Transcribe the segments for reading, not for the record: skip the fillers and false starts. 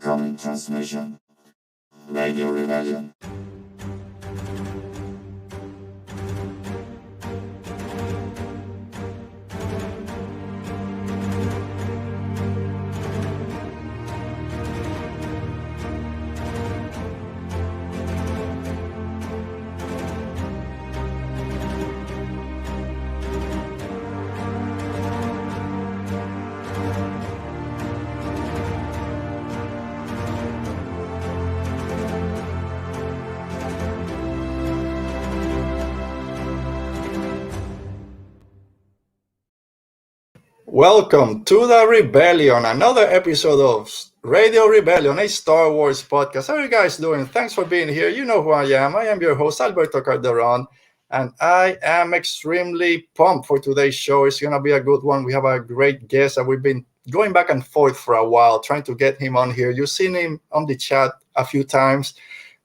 Incoming transmission. Radio Rebellion. Welcome to the Rebellion, another episode of Radio Rebellion, a Star Wars podcast. How are you guys doing? Thanks for being here. You know who I am. I am your host, Alberto Calderon, and I am extremely pumped for today's show. It's going to be a good one. We have a great guest that we've been going back and forth for a while, trying to get him on here. You've seen him on the chat a few times,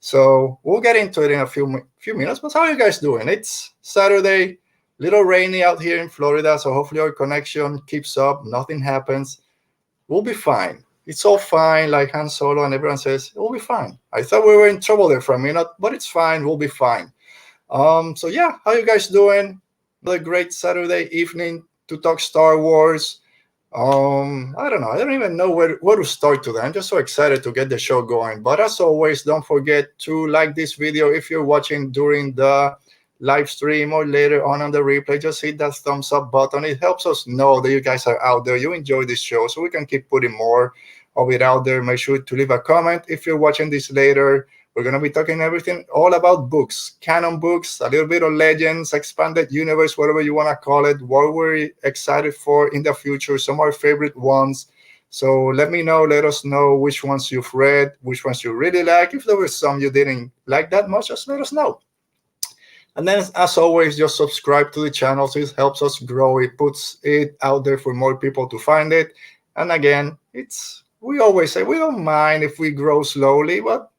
so we'll get into it in a few minutes. But how are you guys doing? It's Saturday. Little rainy out here in Florida, so hopefully our connection keeps up. Nothing happens. We'll be fine. It's all fine, like Han Solo, and everyone says, we'll be fine. I thought we were in trouble there for a minute, but it's fine. We'll be fine. So yeah, how you guys doing? Another great Saturday evening to talk Star Wars. I don't know. I don't even know where to start today. I'm just so excited to get the show going. But as always, don't forget to like this video if you're watching during the live stream or later on the replay. Just hit that thumbs up button. It helps us know that you guys are out there, you enjoy this show, so we can keep putting more of it out there. Make sure to leave a comment if you're watching this later. We're going to be talking everything all about books, canon books, a little bit of legends, expanded universe, whatever you want to call it, what we're excited for in the future, some of our favorite ones. So let us know which ones you've read, which ones you really like. If there were some you didn't like that much, just let us know. And then, as always, just subscribe to the channel, so it helps us grow. It puts it out there for more people to find it. And again, we always say we don't mind if we grow slowly, but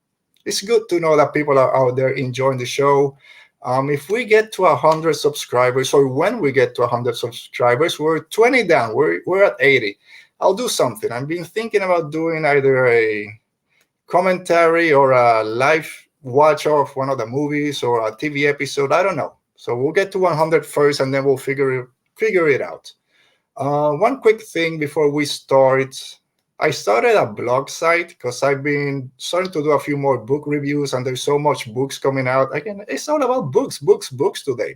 it's good to know that people are out there enjoying the show. If we get to 100 subscribers, or when we get to 100 subscribers, we're 20 down. We're at 80. I'll do something. I've been thinking about doing either a commentary or a live watch of one of the movies or a TV episode. I don't know. So we'll get to 100 first, and then we'll figure it out. One quick thing before we start. I started a blog site because I've been starting to do a few more book reviews, and there's so much books coming out. Again, it's all about books today.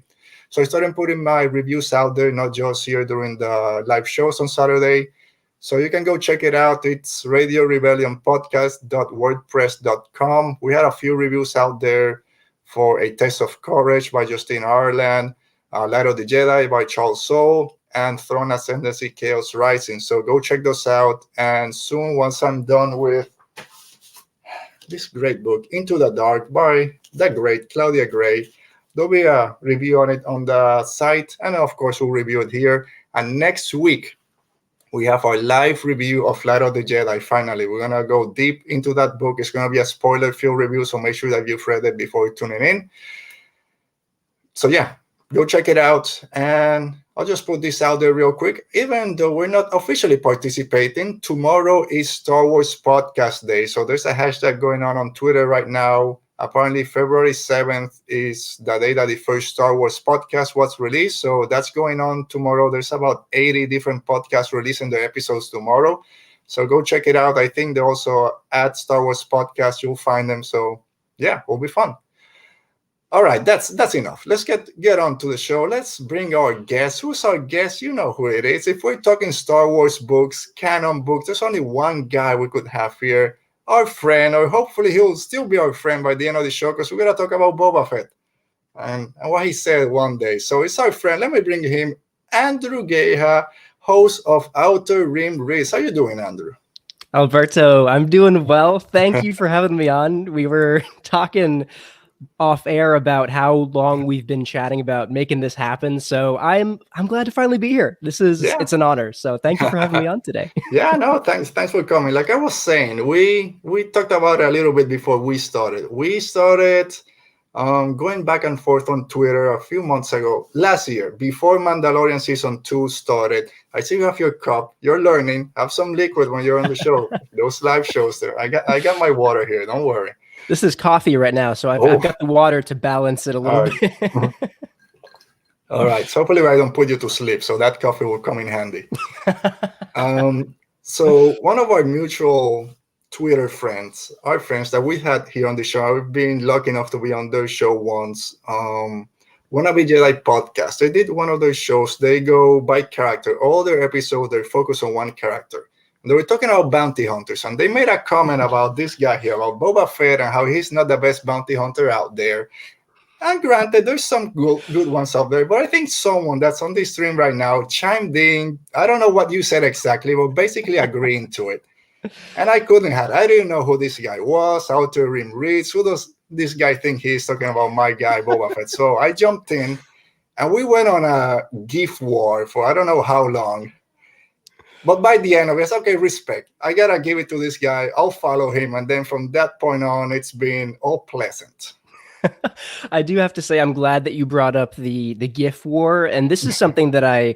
So I started putting my reviews out there, not just here during the live shows on Saturday. So you can go check it out. It's radiorebellionpodcast.wordpress.com. We had a few reviews out there for A Taste of Courage by Justine Ireland, Light of the Jedi by Charles Soule, and Thrawn Ascendancy Chaos Rising. So go check those out. And soon, once I'm done with this great book, Into the Dark by the great Claudia Gray, there'll be a review on it on the site. And of course, we'll review it here. And next week, we have our live review of Light of the Jedi. Finally, we're going to go deep into that book. It's going to be a spoiler-filled review, so make sure that you've read it before tuning in. So yeah, go check it out. And I'll just put this out there real quick. Even though we're not officially participating, tomorrow is Star Wars Podcast Day. So there's a hashtag going on Twitter right now. Apparently, February 7th is the day that the first Star Wars podcast was released. So that's going on tomorrow. There's about 80 different podcasts releasing their episodes tomorrow. So go check it out. I think they also add Star Wars Podcast. You'll find them. So yeah, it'll be fun. All right, that's enough. Let's get on to the show. Let's bring our guest. Who's our guest? You know who it is. If we're talking Star Wars books, canon books, there's only one guy we could have here. Our friend, or hopefully he'll still be our friend by the end of the show, because we're going to talk about Boba Fett and what he said one day. So it's our friend. Let me bring him, Andrew Geha, host of Outer Rim Riz. How you doing, Andrew? Alberto, I'm doing well. Thank you for having me on. We were talking off air about how long we've been chatting about making this happen. So I'm glad to finally be here. It's an honor. So thank you for having me on today. Yeah, no, thanks for coming. Like I was saying, we talked about it a little bit before we started. We started Going back and forth on Twitter a few months ago, last year, before Mandalorian Season 2 started. I see you have your cup. You're learning. Have some liquid when you're on the show. Those live shows there. I got my water here. Don't worry. This is coffee right now, so I've Oh, got the water to balance it a little all right. bit. All right. So hopefully I don't put you to sleep. So that coffee will come in handy. So one of our mutual Twitter friends, our friends that we had here on the show, I've been lucky enough to be on their show once. Wanna Be Jedi podcast. They did one of those shows. They go by character. All their episodes, they focus on one character. And they were talking about bounty hunters, and they made a comment about this guy here, about Boba Fett, and how he's not the best bounty hunter out there. And granted, there's some good ones out there, but I think someone that's on this stream right now chimed in. I don't know what you said exactly, but basically agreeing to it. And I couldn't have. I didn't know who this guy was, how to read reads. Who does this guy think he's talking about my guy, Boba Fett? So I jumped in, and we went on a GIF war for I don't know how long. But by the end of it, it's okay, respect. I got to give it to this guy. I'll follow him. And then from that point on, it's been all pleasant. I do have to say, I'm glad that you brought up the GIF war, and this is something that I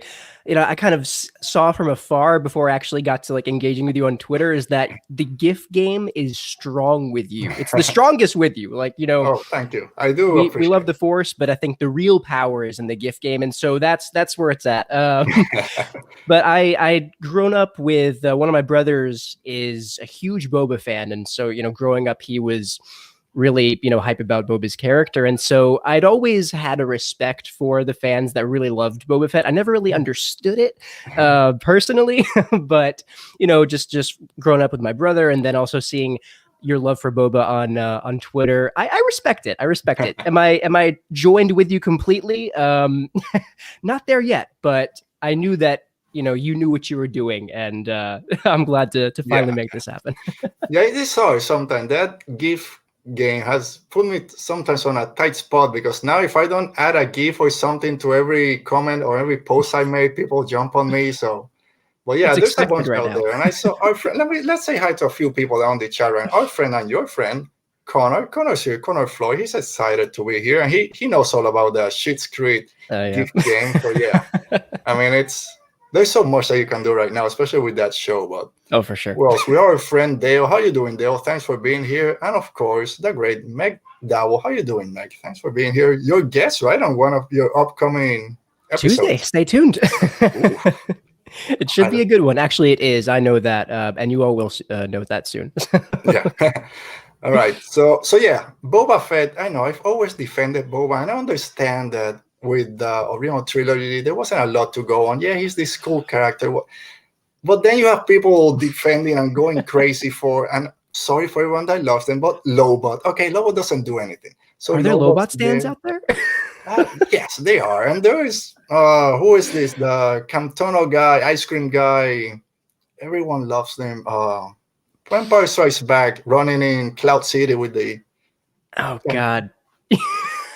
kind of saw from afar before I actually got to like engaging with you on Twitter. Is that the GIF game is strong with you? It's the strongest with you. Like Oh, thank you. I do. We love the Force, but I think the real power is in the GIF game, and so that's where it's at. But I'd grown up with one of my brothers is a huge Boba fan, and so growing up, he was really, hype about Boba's character. And so I'd always had a respect for the fans that really loved Boba Fett. I never really understood it personally, but, just growing up with my brother and then also seeing your love for Boba on Twitter. I respect it. I respect it. Am I joined with you completely? Not there yet, but I knew that you knew what you were doing, and I'm glad to finally make this happen. Yeah, it is hard sometimes. That GIF game has put me sometimes on a tight spot because now if I don't add a GIF or something to every comment or every post I made, people jump on me. So, well, yeah, there's a bunch out there. And I saw our friend. Let's say hi to a few people on the chat. Right, our friend and your friend Connor's here. Connor Floyd. He's excited to be here, and he knows all about the Schitt's Creek GIF game. So yeah, I mean there's so much that you can do right now, especially with that show. But for sure. Well, we are our friend Dale. How you doing, Dale? Thanks for being here. And of course, the great Meg Dowell. How you doing, Meg? Thanks for being here. Your guest, right, on one of your upcoming episodes. Tuesday. Stay tuned. It should be a good one. Actually, it is. I know that, and you all will know that soon. Yeah. All right. So yeah, Boba Fett. I know I've always defended Boba, and I understand that with the original trilogy, there wasn't a lot to go on. Yeah, he's this cool character. But then you have people defending and going crazy and sorry for everyone that loves them, but Lobot. Okay, Lobot doesn't do anything. So are there Lobot stands out there? Yes, they are. And there is, who is this? The Cantono guy, ice cream guy. Everyone loves them. Empire Strikes Back, running in Cloud City with the... Oh, God.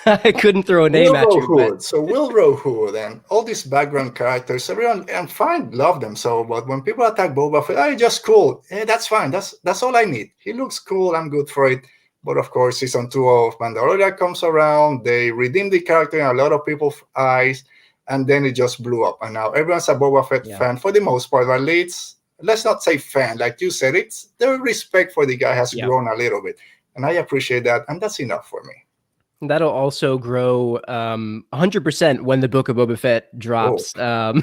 I couldn't throw a name at you. Hood. So Wilro Hood and all these background characters, everyone, and fine, love them. So, but when people attack Boba Fett, just cool. That's fine. That's all I need. He looks cool. I'm good for it. But of course, season 2 of Mandalorian comes around. They redeem the character in a lot of people's eyes, and then it just blew up. And now everyone's a Boba Fett fan for the most part. At least, let's not say fan, like you said. It's their respect for the guy has grown a little bit, and I appreciate that, and that's enough for me. That'll also grow 100% when the Book of Boba Fett drops. Yes.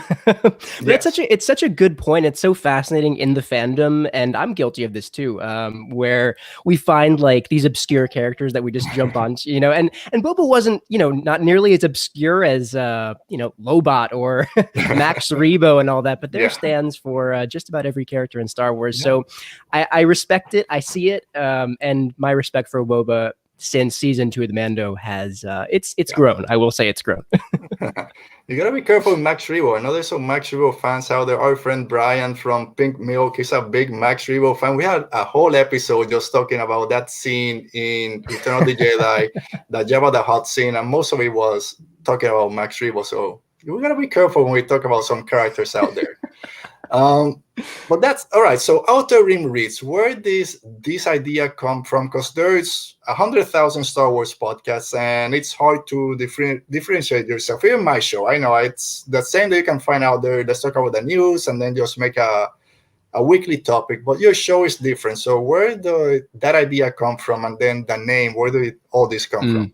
It's such a good point. It's so fascinating in the fandom, and I'm guilty of this too, where we find like these obscure characters that we just jump on, and Boba wasn't, not nearly as obscure as, Lobot or Max Rebo and all that, but there stands for just about every character in Star Wars. So I respect it. I see it. And my respect for Boba since season 2 of the Mando has it's grown. I will say it's grown. You gotta be careful with Max Rebo. I know there's some Max Rebo fans out there. Our friend Brian from Pink Milk is a big Max Rebo fan. We had a whole episode just talking about that scene in Return of the Jedi, the Jabba the Hutt scene, and most of it was talking about Max Rebo. So we gotta be careful when we talk about some characters out there. But that's all right. So Outer Rim reads, where this idea come from? Because there's 100,000 Star Wars podcasts, and it's hard to differentiate yourself. Even my show, I know it's the same that you can find out there. Let's talk about the news, and then just make a weekly topic. But your show is different. So where did that idea come from, and then the name? Where did all this come from?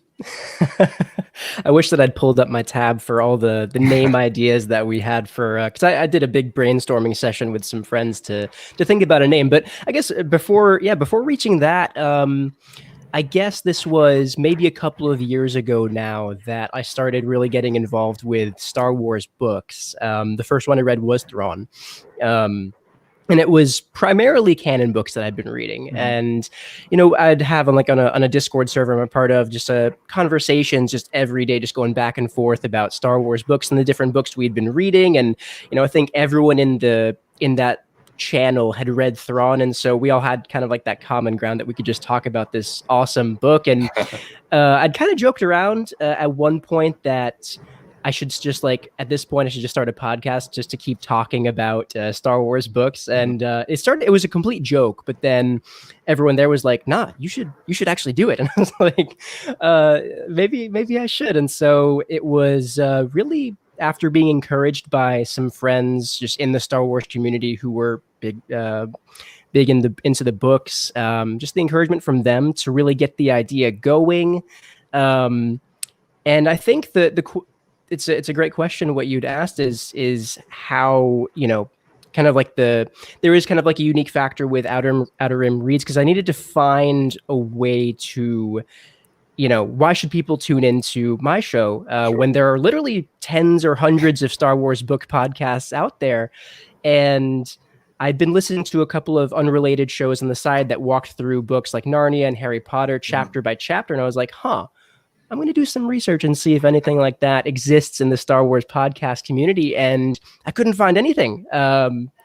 I wish that I'd pulled up my tab for all the name ideas that we had for because I did a big brainstorming session with some friends to think about a name. But I guess before reaching that, I guess this was maybe a couple of years ago now that I started really getting involved with Star Wars books. The first one I read was Thrawn. And it was primarily canon books that I'd been reading. Mm-hmm. And, I'd have on a Discord server I'm a part of, just conversations just every day, just going back and forth about Star Wars books and the different books we'd been reading. And, I think everyone in that channel had read Thrawn. And so we all had kind of like that common ground that we could just talk about this awesome book. And I'd kind of joked around at one point that I should just at this point, I should just start a podcast just to keep talking about Star Wars books. And it was a complete joke, but then everyone there was like, nah, you should actually do it. And I was like, maybe I should. And so it was really after being encouraged by some friends just in the Star Wars community who were big into the books, just the encouragement from them to really get the idea going. And I think it's a great question. What you'd asked is how, kind of like there is kind of like a unique factor with Outer Rim Reads, because I needed to find a way to, why should people tune into my show when there are literally tens or hundreds of Star Wars book podcasts out there? And I'd been listening to a couple of unrelated shows on the side that walked through books like Narnia and Harry Potter chapter by chapter. And I was like, I'm going to do some research and see if anything like that exists in the Star Wars podcast community. And I couldn't find anything,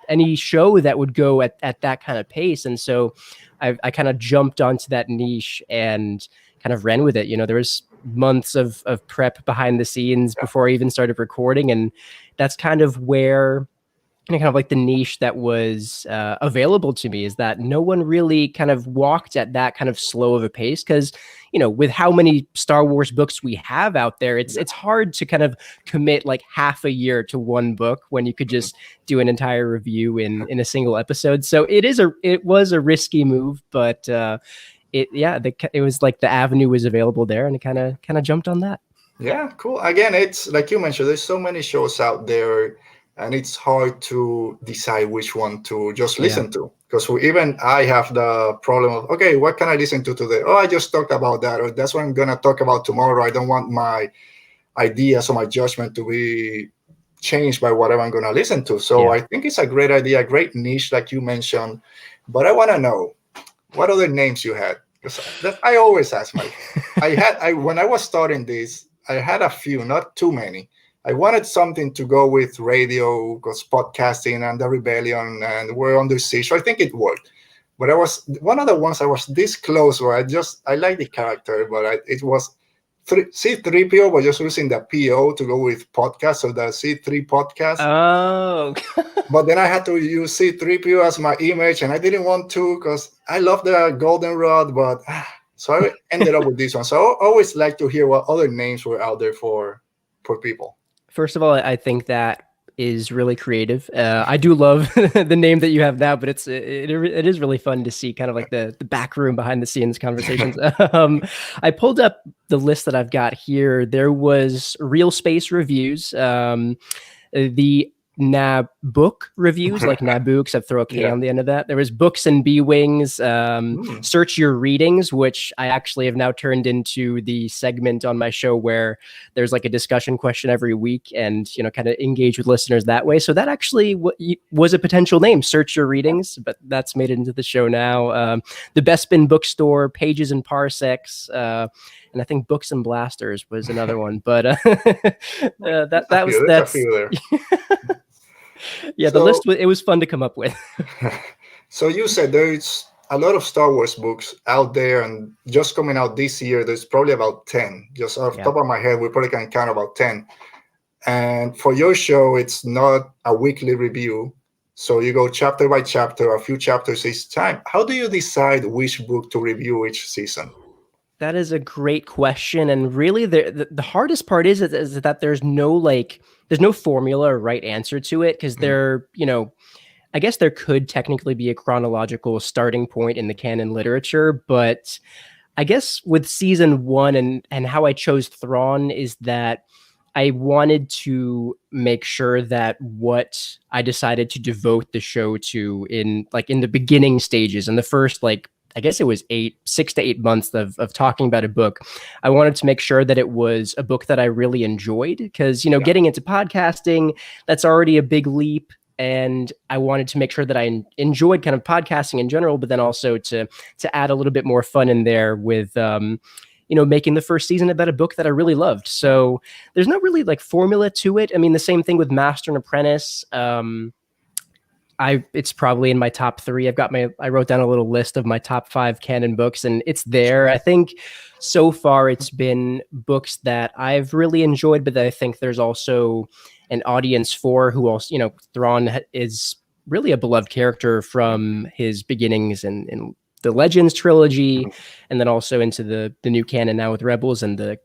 any show that would go at that kind of pace. And so I kind of jumped onto that niche and kind of ran with it. There was months of prep behind the scenes before I even started recording. And that's kind of where kind of like the niche that was available to me, is that no one really kind of walked at that kind of slow of a pace. Because, with how many Star Wars books we have out there, it's hard to kind of commit like half a year to one book when you could just do an entire review in a single episode. So it was a risky move, but it was like the avenue was available there, and it kind of jumped on that. Yeah, cool. Again, it's like you mentioned, there's so many shows out there, and it's hard to decide which one to just listen to. Because even I have the problem of, okay, what can I listen to today? Oh, I just talked about that, or that's what I'm going to talk about tomorrow. I don't want my ideas or my judgment to be changed by whatever I'm going to listen to. So I think it's a great idea, a great niche, like you mentioned. But I want to know what other names you had. Because I always ask when I was starting this, I had a few, not too many. I wanted something to go with radio, because podcasting and the rebellion and we're under siege. So I think it worked. But I was one of the ones I was this close where I like the character, but it was C3PO, but just using the PO to go with podcast. So the C3 podcast. Oh. But then I had to use C3PO as my image, and I didn't want to because I love the golden rod, but so I ended up with this one. So I always like to hear what other names were out there for people. First of all, I think that is really creative. I do love the name that you have now, but it is really fun to see kind of like the back room behind the scenes conversations. I pulled up the list that I've got here. There was Real Space Reviews, the Book reviews, like Naboo, except throw a K on the end of that. There was Books and B-Wings, Search Your Readings, which I actually have now turned into the segment on my show where there's like a discussion question every week and, kind of engage with listeners that way. So that actually was a potential name, Search Your Readings, but that's made it into the show now. The Bespin Bookstore, Pages and Parsecs, and I think Books and Blasters was another one, but that was yeah, the list, it was fun to come up with. So you said there's a lot of Star Wars books out there, and just coming out this year, there's probably about 10. Just off the top of my head, we probably can count about 10. And for your show, it's not a weekly review. So you go chapter by chapter, a few chapters each time. How do you decide which book to review each season? That is a great question, and really, the hardest part is that there's no formula or right answer to it, because I guess there could technically be a chronological starting point in the canon literature, but I guess with season one and how I chose Thrawn is that I wanted to make sure that what I decided to devote the show to in the beginning stages, in the first, I guess it was 6 to 8 months of talking about a book, I wanted to make sure that it was a book that I really enjoyed, because getting into podcasting, that's already a big leap. And I wanted to make sure that I enjoyed kind of podcasting in general, but then also to add a little bit more fun in there with, making the first season about a book that I really loved. So there's no really formula to it. I mean, the same thing with Master and Apprentice. It's probably in my top 3. I wrote down a little list of my top 5 canon books, and it's there. I think so far it's been books that I've really enjoyed, but that I think there's also an audience for, who also, Thrawn is really a beloved character from his beginnings in the Legends trilogy, and then also into the new canon now with Rebels and the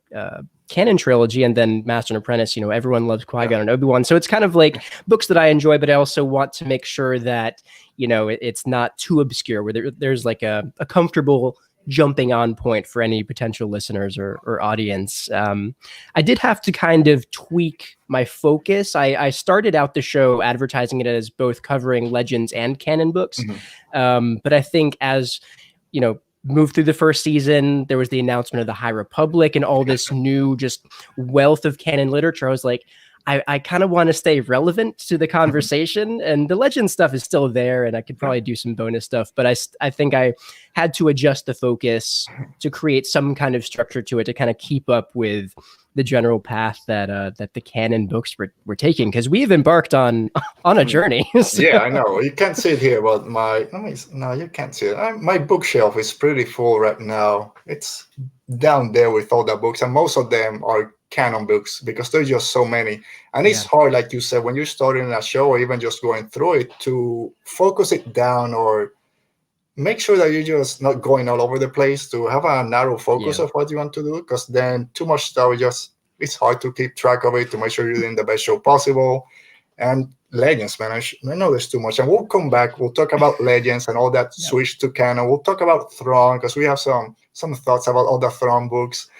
Canon trilogy, and then Master and Apprentice. Everyone loves Qui-Gon and Obi-Wan, so it's kind of like books that I enjoy, but I also want to make sure that it's not too obscure, where there's like a comfortable jumping on point for any potential listeners or audience. I did have to kind of tweak my focus. I started out the show advertising it as both covering Legends and canon books, but I think as moved through the first season, there was the announcement of the High Republic and all this new just wealth of canon literature. I was like, I kind of want to stay relevant to the conversation, and the legend stuff is still there, and I could probably do some bonus stuff, but I think I had to adjust the focus to create some kind of structure to it, to kind of keep up with the general path that the canon books were taking, because we've embarked on a journey. So. Yeah, I know. You can't see it here, but no, you can't see it. My bookshelf is pretty full right now. It's down there with all the books, and most of them are canon books, because there's just so many, and it's hard, like you said, when you're starting a show or even just going through it, to focus it down or make sure that you're just not going all over the place, to have a narrow focus of what you want to do, because then too much stuff, it's hard to keep track of it, to make sure you're doing the best show possible. And Legends, man, I know there's too much, and we'll come back, we'll talk about Legends and all that switch to canon. We'll talk about Thrawn, because we have some thoughts about all the Thrawn books.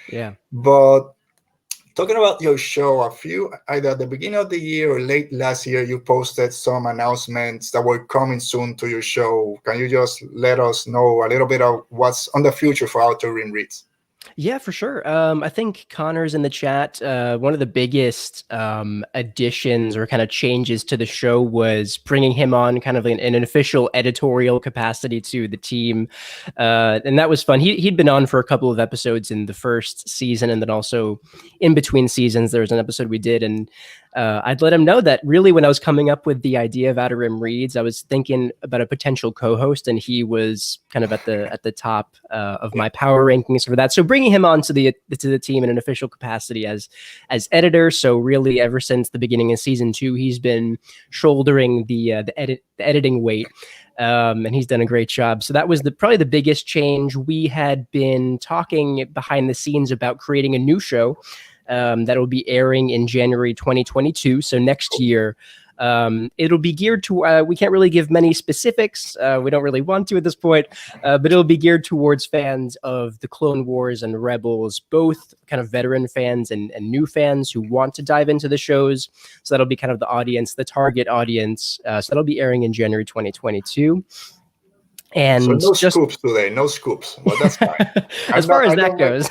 But talking about your show, either at the beginning of the year or late last year, you posted some announcements that were coming soon to your show. Can you just let us know a little bit of what's on the future for Outer Rim Reads? Yeah, for sure. I think Connor's in the chat. One of the biggest additions or kind of changes to the show was bringing him on kind of in an official editorial capacity to the team. And that was fun. He'd been on for a couple of episodes in the first season, and then also in between seasons, there was an episode we did. And I'd let him know that really when I was coming up with the idea of Outer Rim Reads, I was thinking about a potential co-host, and he was kind of at the top of my power rankings for that. So bringing him on to the team in an official capacity as editor. So really, ever since the beginning of season 2, he's been shouldering the editing weight. And he's done a great job. So that was probably the biggest change. We had been talking behind the scenes about creating a new show that will be airing in January 2022. So next year, it'll be geared to, we can't really give many specifics. We don't really want to at this point, but it'll be geared towards fans of the Clone Wars and Rebels, both kind of veteran fans and new fans who want to dive into the shows. So that'll be kind of the target audience. So that'll be airing in January 2022. And so no scoops today, no scoops. Well, that's fine. As far as that goes.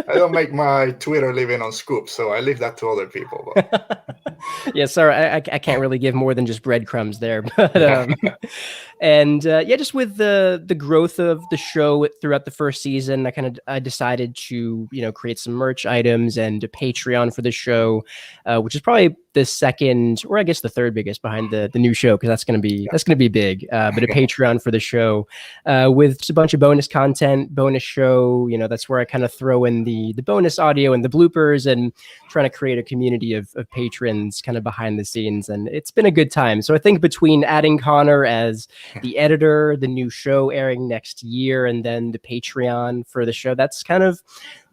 I don't make my Twitter living on scoops, so I leave that to other people. But. Yeah, sorry, I can't really give more than just breadcrumbs there. But just with the growth of the show throughout the first season, I decided to create some merch items and a Patreon for the show, which is probably the second, or I guess the third biggest behind the new show, because that's going to be big. But a Patreon for the show with just a bunch of bonus content, bonus show. That's where I kind of throw in the bonus audio and the bloopers, and trying to create a community of patrons kind of behind the scenes. And it's been a good time. So I think between adding Connor as the editor, the new show airing next year, and then the Patreon for the show, that's kind of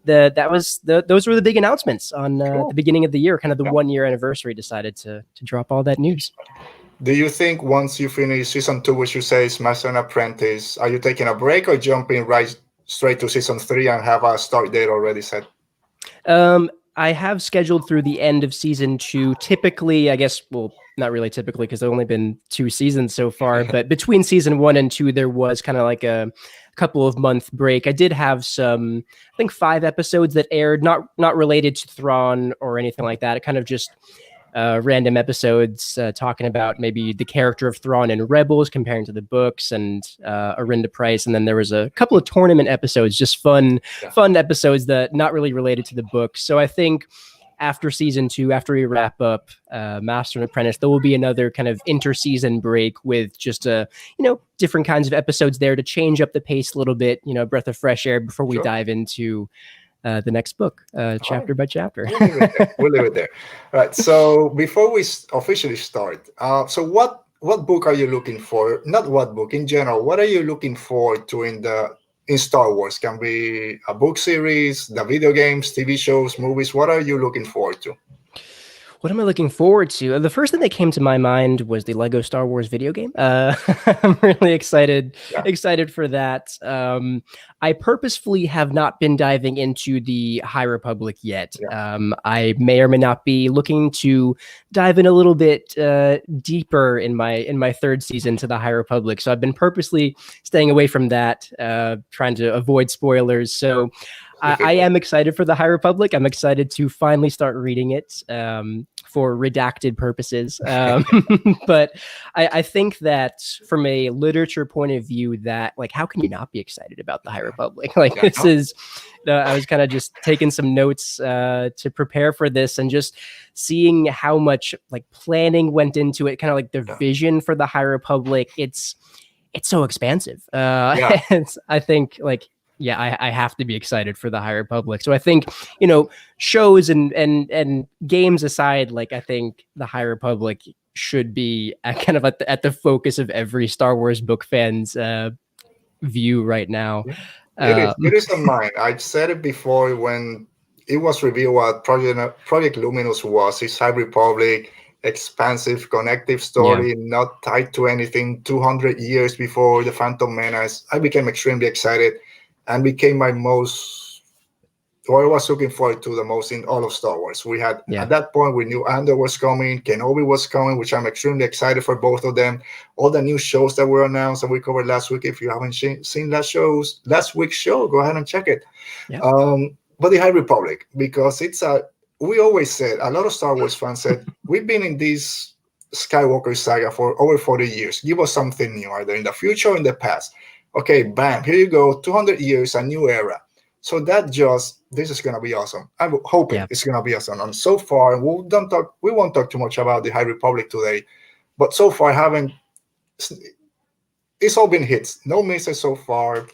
those were the big announcements on the beginning of the year, kind of the 1 year anniversary. Decided to drop all that news. Do you think once you finish season 2, which you say is Master and Apprentice, are you taking a break or jumping right straight to season 3 and have a start date already set? I have scheduled through the end of season 2. Typically, I guess, well, not really typically, because there's only been 2 seasons so far, but between season 1 and 2, there was kind of like a couple of month break. I did have some, I think 5 episodes that aired, not related to Thrawn or anything like that. It kind of just random episodes talking about maybe the character of Thrawn in Rebels, comparing to the books, and Arinda Price. And then there was a couple of tournament episodes, just fun episodes that not really related to the books. So I think after season 2, after we wrap up Master and Apprentice, there will be another kind of interseason break with just different kinds of episodes there to change up the pace a little bit, breath of fresh air before we dive into the next book, chapter by chapter. We'll leave it there. All right. So before we officially start, so what book are you looking for? Not what book, in general. What are you looking forward to in Star Wars? Can be a book series, the video games, TV shows, movies. What are you looking forward to? What am I looking forward to? The first thing that came to my mind was the Lego Star Wars video game. I'm really excited for that. I purposefully have not been diving into the High Republic yet. I may or may not be looking to dive in a little bit deeper in my third season to the High Republic. So I've been purposely staying away from that, trying to avoid spoilers. So I am excited for the High Republic. I'm excited to finally start reading it for redacted purposes. But I think that from a literature point of view, that how can you not be excited about the High Republic? This is, I was kind of just taking some notes to prepare for this, and just seeing how much planning went into it, kind of the vision for the High Republic. It's so expansive. I think I have to be excited for the High Republic. So I think, shows and games aside, I think the High Republic should be kind of at the focus of every Star Wars book fan's view right now. It is on mine. I've said it before when it was revealed what Project Luminous was. It's High Republic, expansive, connective story, not tied to anything. 200 years before the Phantom Menace, I became extremely excited. And became what I was looking forward to the most in all of Star Wars. We had, at that point, we knew Andor was coming, Kenobi was coming, which I'm extremely excited for both of them. All the new shows that were announced that we covered last week. If you haven't seen last week's show, go ahead and check it. But the High Republic, because we always said, a lot of Star Wars fans said, we've been in this Skywalker saga for over 40 years. Give us something new, either in the future or in the past. Okay, bam, here you go, 200 years, a new era. So this is going to be awesome. I'm hoping it's going to be awesome. And so far, we won't talk too much about the High Republic today, but so far, it's all been hits. No misses so far.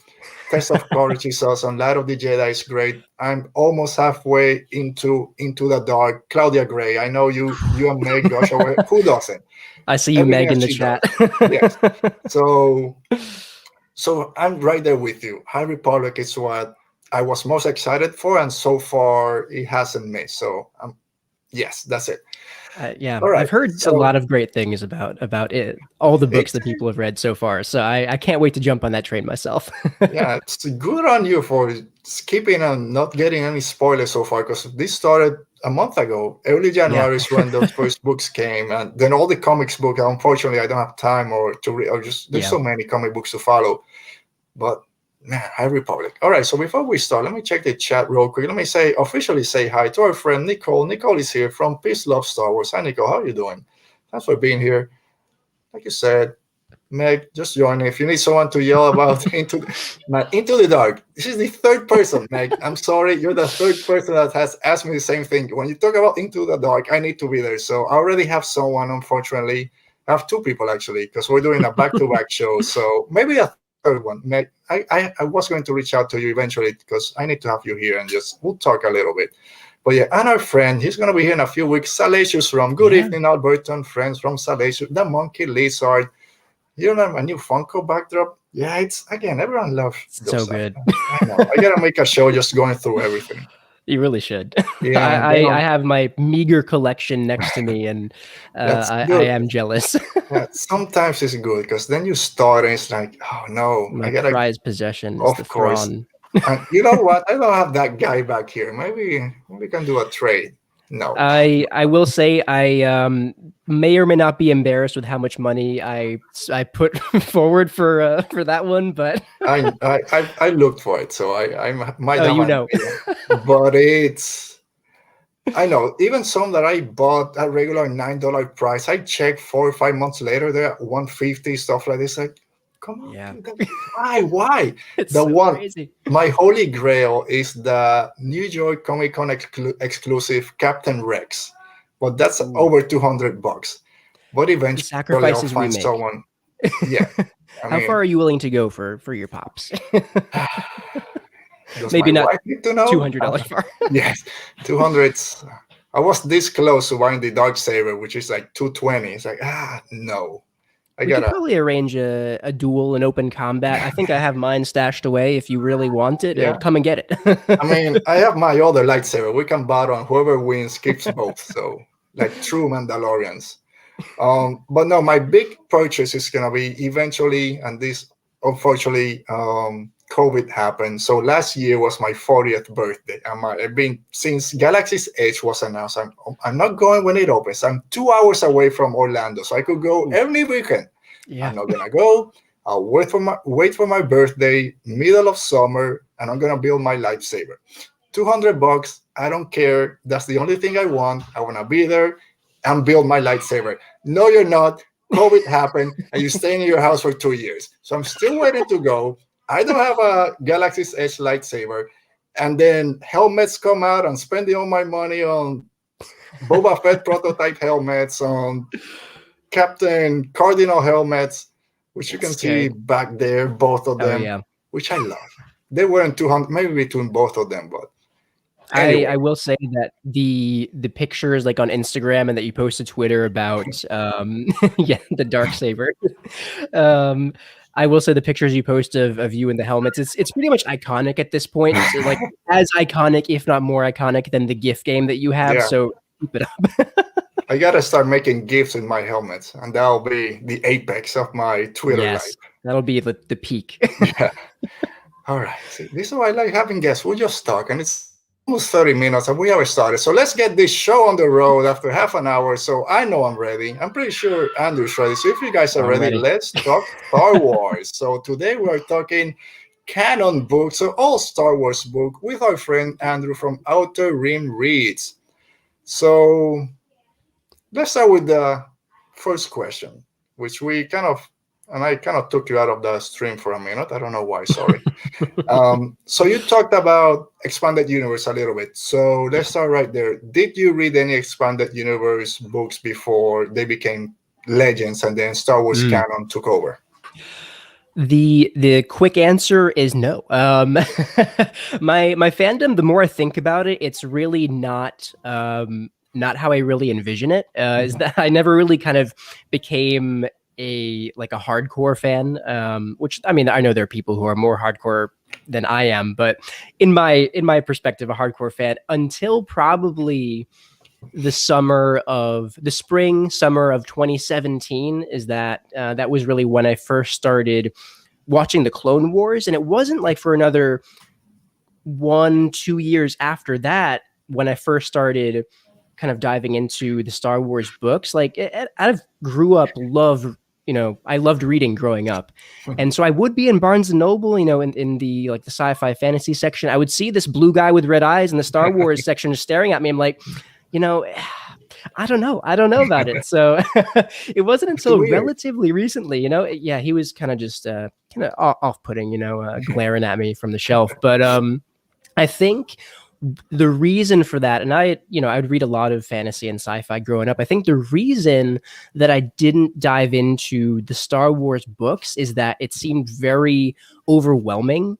Test of Courage is awesome. Light of the Jedi is great. I'm almost halfway into the dark. Claudia Gray, I know you and Meg, Joshua, who doesn't? I see you, Meg, in the chat. Yes. So I'm right there with you. High Republic is what I was most excited for, and so far it hasn't missed. So yes, that's it. Right. I've heard a lot of great things about it, all the books that people have read so far. So I can't wait to jump on that train myself. It's good on you for skipping and not getting any spoilers so far, because this started a month ago. Early January is when those first books came, and then all the comics books. Unfortunately, I don't have time to read, or just there's so many comic books to follow. But man, High Republic. All right, so before we start, let me check the chat real quick. Let me officially say hi to our friend Nicole. Nicole is here from Peace Love Star Wars. Hi, Nicole. How are you doing? Thanks for being here. Like you said, Meg, just join me. If you need someone to yell about Into the Dark, this is the third person, Meg. I'm sorry, you're the third person that has asked me the same thing. When you talk about Into the Dark, I need to be there. So I already have someone, unfortunately. I have two people actually, because we're doing a back-to-back show. So maybe a third one. Meg, I was going to reach out to you eventually because I need to have you here and we'll talk a little bit. But yeah, and our friend, he's going to be here in a few weeks. Salacious from Good Evening, Alberton, friends from Salacious, the Monkey Lizard. You know, a new Funko backdrop. Yeah, it's again, everyone loves those so stuff. good. I know. I gotta make a show just going through everything. You really should. Yeah, I have my meager collection next to me, and I am jealous. Yeah, sometimes it's good because then you start and it's like, oh no, My I gotta. prized possession is the course. Thrawn. And you know what? I don't have that guy back here. Maybe we can do a trade. No. I will say I may or may not be embarrassed with how much money I put forward for that one, but I looked for it, so I might have you know. But it's I know even some that I bought at regular $9 price, I checked 4 or 5 months later they're at $150, stuff like this. Like, come on, yeah. Why? It's The so one crazy. My holy grail is the New York Comic Con exclusive Captain Rex, but that's over $200. But eventually, sacrifices I'll find we make. someone. Yeah. How far are you willing to go for your pops? Does Maybe my not wife need to know? $200 far. Yes, 200. I was this close to buying the Darksaber, which is like 220. It's like no. We could probably arrange a duel, an open combat. I think I have mine stashed away. If you really want it, come and get it. I mean, I have my other lightsaber. We can battle, and whoever wins keeps both. So, like true Mandalorians. But no, my big purchase is gonna be eventually, and this unfortunately, COVID happened. So last year was my 40th birthday. I've been since Galaxy's Edge was announced. I'm not going when it opens. I'm 2 hours away from Orlando, so I could go every weekend. Yeah. I'm not gonna go. I'll wait for my birthday, middle of summer, and I'm gonna build my lightsaber. $200. I don't care. That's the only thing I want. I wanna be there and build my lightsaber. No, you're not. COVID happened, and you're staying in your house for 2 years. So I'm still waiting to go. I don't have a Galaxy's Edge lightsaber. And then helmets come out. I'm spending all my money on Boba Fett prototype helmets, on Captain Cardinal helmets, which you can see back there, both of them, which I love. They weren't 200, maybe between both of them, but anyway. I will say that the pictures like on Instagram and that you post to Twitter about the Darksaber. I will say the pictures you post of you in the helmets, it's pretty much iconic at this point. So like as iconic, if not more iconic than the GIF game that you have. Yeah. So keep it up. I gotta start making GIFs in my helmets, and that'll be the apex of my Twitter life. That'll be the peak. Yeah. All right. See, this is why I like having guests. We'll just talk, and it's almost 30 minutes and we haven't started. So let's get this show on the road after half an hour. So I know I'm ready. I'm pretty sure Andrew's ready. So if you guys are ready, let's talk Star Wars. So today we're talking Canon books, so all Star Wars book with our friend Andrew from Outer Rim Reads. So let's start with the first question, which we I kind of took you out of the stream for a minute. I don't know why, sorry. So you talked about Expanded Universe a little bit. So let's start right there. Did you read any Expanded Universe books before they became legends and then Star Wars canon took over? The quick answer is no. My fandom, the more I think about it, it's really not how I really envision it. Is that I never really kind of became a hardcore fan, which I mean I know there are people who are more hardcore than I am, but in my perspective, a hardcore fan until probably the summer of 2017 is that was really when I first started watching the Clone Wars, and it wasn't like for another 1-2 years after that when I first started kind of diving into the Star Wars books. Like I loved reading growing up. And so I would be in Barnes and Noble, in the the sci-fi fantasy section. I would see this blue guy with red eyes in the Star Wars section just staring at me. I'm like, I don't know. I don't know about it. So it wasn't It's until weird. relatively recently, yeah, he was kind of just kind of off-putting, glaring at me from the shelf. But I think the reason for that, and I would read a lot of fantasy and sci-fi growing up. I think the reason that I didn't dive into the Star Wars books is that it seemed very overwhelming.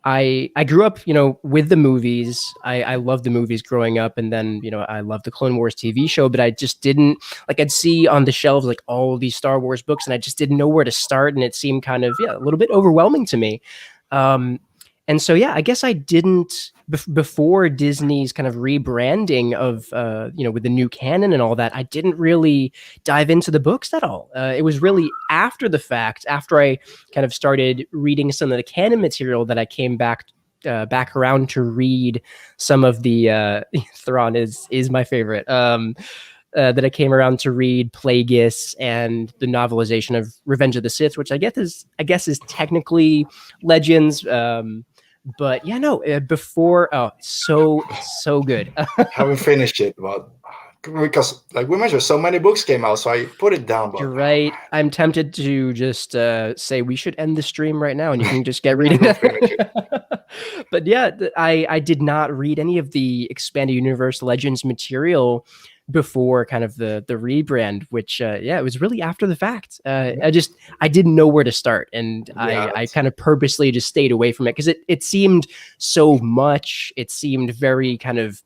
I grew up, with the movies. I loved the movies growing up, and then I loved the Clone Wars TV show. But I just didn't like. I'd see on the shelves like all these Star Wars books, and I just didn't know where to start, and it seemed kind of a little bit overwhelming to me. And so I guess I didn't before Disney's kind of rebranding of with the new canon and all that. I didn't really dive into the books at all. It was really after the fact, after I kind of started reading some of the canon material, that I came back around to read some of the Thrawn is my favorite. That I came around to read Plagueis and the novelization of Revenge of the Sith, which I guess is technically Legends. But before, so good. Haven't finished it, but because like we mentioned, so many books came out, so I put it down. But You're right. I'm tempted to just say we should end the stream right now, and you can just get reading. But I did not read any of the Expanded Universe Legends material before kind of the rebrand, which it was really after the fact. I didn't know where to start, and I kind of purposely just stayed away from it because it seemed so much. It seemed very kind of,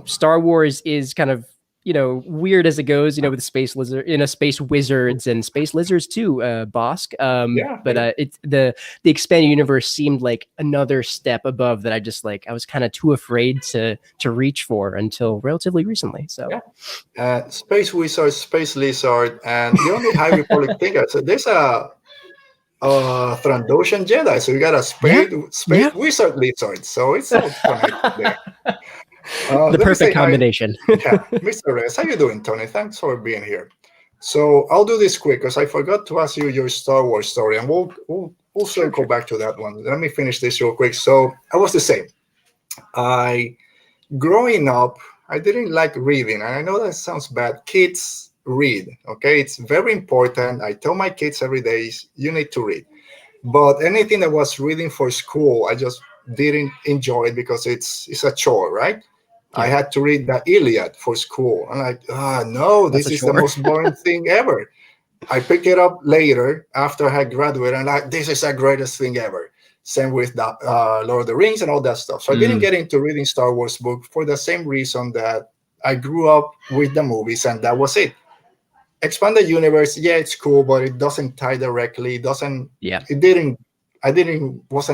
Star Wars is kind of, weird as it goes, with the space lizard, space wizards and space lizards too, Bosk. But the expanded universe seemed like another step above that. I was kind of too afraid to reach for until relatively recently. So space wizard, space lizard, and the only High Republic thing. So there's a Trandoshan Jedi, so you got a space wizard lizard. So it's all connected there. The perfect combination. Mr. Reyes, how you doing, Tony? Thanks for being here. So I'll do this quick because I forgot to ask you your Star Wars story, and we'll circle back to that one. Let me finish this real quick. So I was the same. Growing up, I didn't like reading, and I know that sounds bad. Kids read, okay? It's very important. I tell my kids every day, you need to read. But anything that was reading for school, I just didn't enjoy it because it's a chore, right? I had to read the Iliad for school. I'm like, no, this is the most boring thing ever. I picked it up later after I had graduated, and like, this is the greatest thing ever. Same with the Lord of the Rings and all that stuff. So I didn't get into reading Star Wars books for the same reason that I grew up with the movies, and that was it. Expanded Universe, it's cool, but it doesn't tie directly. Wasn't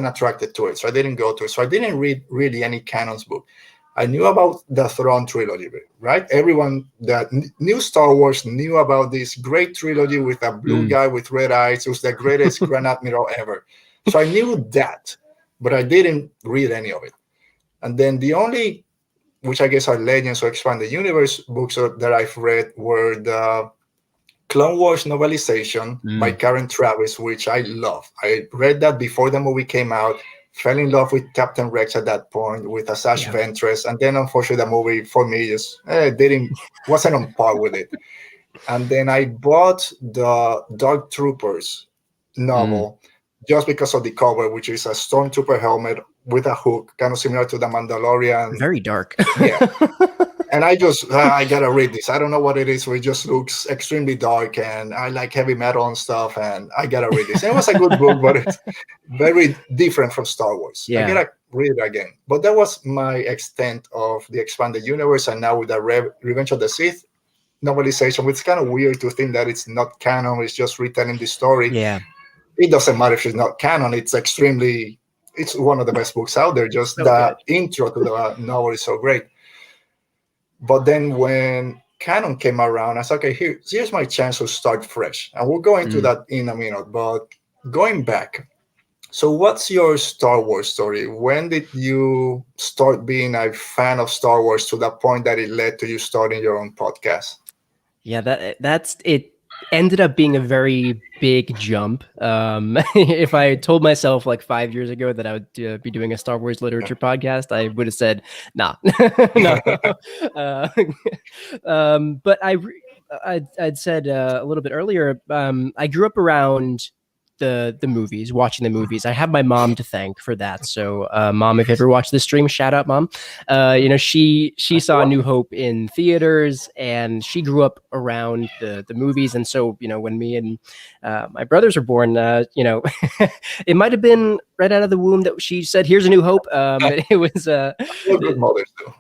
attracted to it, so I didn't go to it. So I didn't read really any Canon's book. I knew about the Thrawn trilogy, right? Everyone that knew Star Wars knew about this great trilogy with a blue guy with red eyes who's the greatest Grand Admiral ever. So I knew that, but I didn't read any of it. And then the only, which I guess are Legends or Expanded Universe books that I've read were the Clone Wars novelization by Karen Traviss, which I love. I read that before the movie came out, fell in love with Captain Rex at that point, with Asajj Ventress, and then unfortunately the movie for me just wasn't on par with it. And then I bought the Dark Troopers novel just because of the cover, which is a stormtrooper helmet with a hook, kind of similar to the Mandalorian. Very dark. And I just, I gotta read this. I don't know what it is, but it just looks extremely dark, and I like heavy metal and stuff, and I gotta read this. And it was a good book, but it's very different from Star Wars. I gotta read it again. But that was my extent of the Expanded Universe, and now with the Revenge of the Sith novelization, which is kind of weird to think that it's not canon, it's just retelling the story. It doesn't matter if it's not canon, it's one of the best books out there. Just the intro to the novel is so great. But then when Canon came around, I said, okay, here's my chance to start fresh. And we'll go into that in a minute. But going back, so what's your Star Wars story? When did you start being a fan of Star Wars to the point that it led to you starting your own podcast? Yeah, that's it. ended up being a very big jump. If I told myself like 5 years ago that I would be doing a Star Wars literature podcast, I would have said, nah, no. Uh, but I'd said a little bit earlier, I grew up around the movies, watching the movies. I have my mom to thank for that. So, mom, if you ever watch this stream, shout out, mom. She saw A New Hope in theaters, and she grew up around the movies. And so, when me and my brothers were born, it might have been right out of the womb that she said, "Here's A New Hope." It was Good mothers too.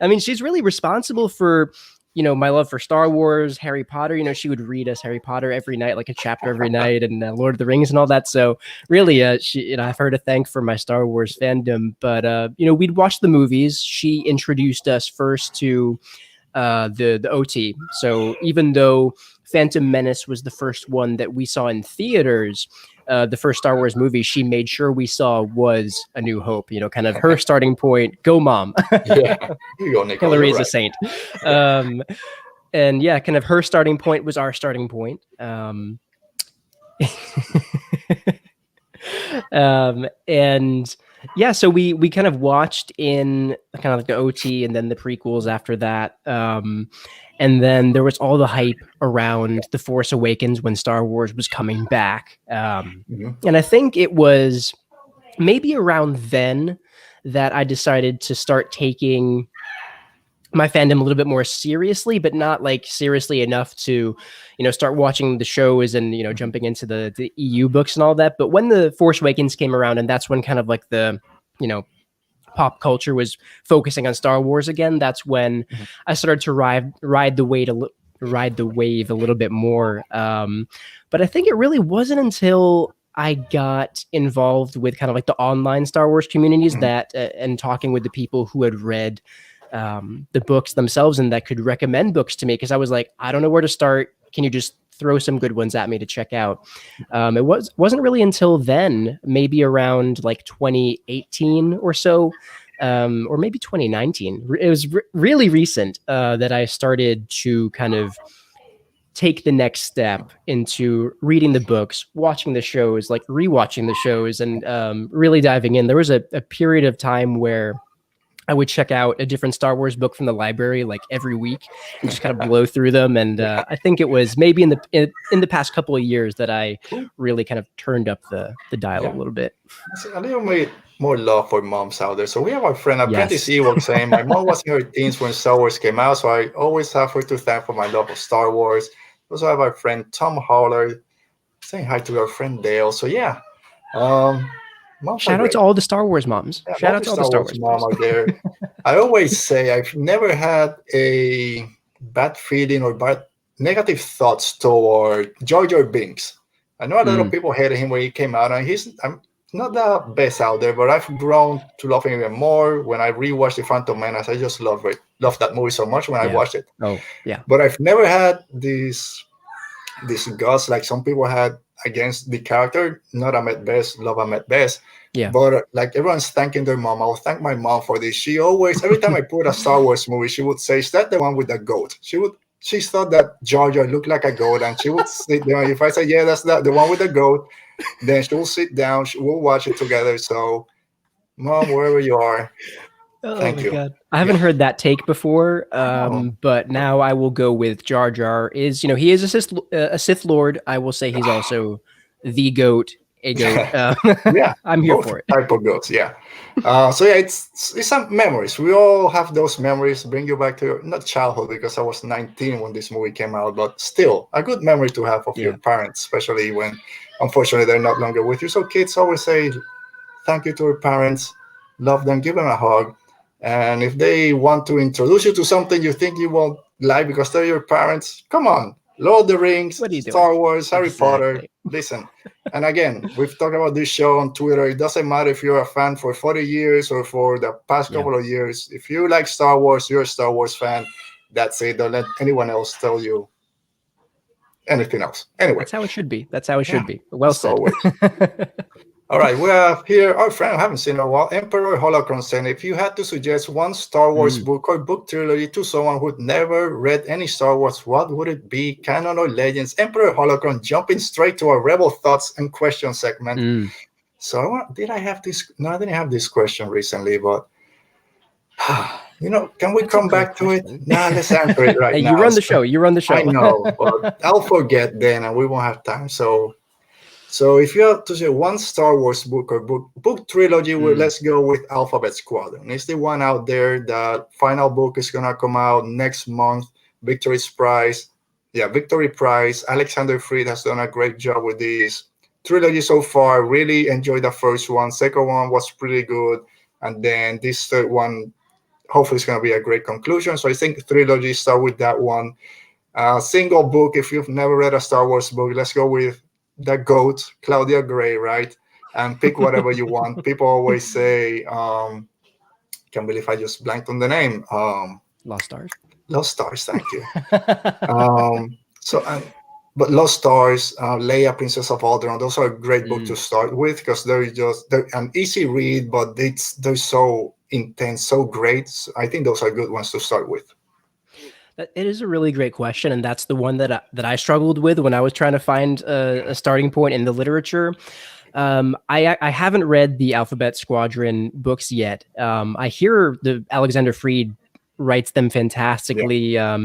I mean, she's really responsible for my love for Star Wars, Harry Potter. She would read us Harry Potter every night, like a chapter every night, and Lord of the Rings and all that. So really, she, I have her to thank for my Star Wars fandom. But we'd watch the movies. She introduced us first to the OT. So even though Phantom Menace was the first one that we saw in theaters, the first Star Wars movie she made sure we saw was A New Hope. Kind of her starting point. Go, mom. Yeah, you go, Nico. Hillary's a saint. And yeah, kind of her starting point was our starting point. And yeah, so we kind of watched in kind of like the OT and then the prequels after that. And then there was all the hype around The Force Awakens when Star Wars was coming back. And I think it was maybe around then that I decided to start taking my fandom a little bit more seriously, but not like seriously enough to, start watching the shows and, jumping into the EU books and all that. But when The Force Awakens came around, and that's when kind of like the, pop culture was focusing on Star Wars again, that's when I started to ride the wave a little bit more. But I think it really wasn't until I got involved with kind of like the online Star Wars communities that and talking with the people who had read the books themselves and that could recommend books to me, because I was like, I don't know where to start. Can you just throw some good ones at me to check out? It wasn't really until then, maybe around like 2018 or so, or maybe 2019. It was really recent that I started to kind of take the next step into reading the books, watching the shows, like rewatching the shows, and really diving in. There was a period of time where I would check out a different Star Wars book from the library like every week and just kind of blow through them. And I think it was maybe in the past couple of years that I really kind of turned up the dial a little bit. A little bit more love for moms out there. So we have our friend Apprentice Ewok saying, my mom was in her teens when Star Wars came out, so I always have her to thank for my love of Star Wars. We also have our friend Tom Holler saying hi to our friend Dale. So yeah. Shout out to all the Star Wars moms. Yeah, shout out to all the Star Wars mom out there. I always say I've never had a bad feeling or bad negative thoughts toward Jar Jar Binks. I know a lot of people hated him when he came out, and I'm not the best out there, but I've grown to love him even more. When I rewatched The Phantom Menace, I just love that movie so much when I watched it. Oh, yeah. But I've never had this disgust like some people had against the character. Not Ahmed Best, love Ahmed Best. Yeah. But like everyone's thanking their mom. I'll thank my mom for this. She always, every time I put a Star Wars movie, she would say, "Is that the one with the goat?" She thought that Jar Jar looked like a goat, and she would sit there. If I say, "Yeah, that's the one with the goat," then she will sit down. We'll watch it together. So, mom, wherever you are, thank you. God. I haven't heard that take before, but now I will go with Jar Jar. He is a Sith Lord. I will say he's also the goat. A goat. Yeah, I'm here for it. Type of goats, yeah. So yeah, it's some memories. We all have those memories. Bring you back to not childhood, because I was 19 when this movie came out, but still a good memory to have of your parents, especially when unfortunately they're not longer with you. So kids always say thank you to your parents, love them, give them a hug, and if they want to introduce you to something you think you won't like because they're your parents, come on. Lord of the Rings, Star Wars, Harry Potter. Listen. And again, we've talked about this show on Twitter. It doesn't matter if you're a fan for 40 years or for the past couple of years. If you like Star Wars, you're a Star Wars fan. That's it. Don't let anyone else tell you anything else. Anyway. That's how it should be. Well said. All All right, we have here our friend I haven't seen in a while, Emperor Holocron, saying if you had to suggest one Star Wars book or book trilogy to someone who'd never read any Star Wars, what would it be? Canon or Legends? Emperor Holocron jumping straight to our Rebel Thoughts and Questions segment. So did I have this? No, I didn't have this question recently, but can we come back to it? Nah, let's answer it right now. You run the show. You run the show. I know, but I'll forget then, and we won't have time. So if you have to say one Star Wars book or book trilogy, let's go with Alphabet Squadron. It's the one out there. The final book is gonna come out next month. Victory Prize. Alexander Freed has done a great job with this trilogy so far. Really enjoyed the first one. Second one was pretty good, and then this third one, hopefully, it's gonna be a great conclusion. So I think trilogy start with that one. Single book. If you've never read a Star Wars book, let's go with the GOAT, Claudia Gray, right? And pick whatever you want. People always say, can't believe I just blanked on the name. Lost Stars. Lost Stars, thank you. But Lost Stars, Leia, Princess of Alderaan, those are a great book to start with because they're an easy read, but they're so intense, so great. So I think those are good ones to start with. It is a really great question, and that's the one that I struggled with when I was trying to find a starting point in the literature. I haven't read the Alphabet Squadron books yet. I hear the Alexander Freed writes them fantastically. Yeah.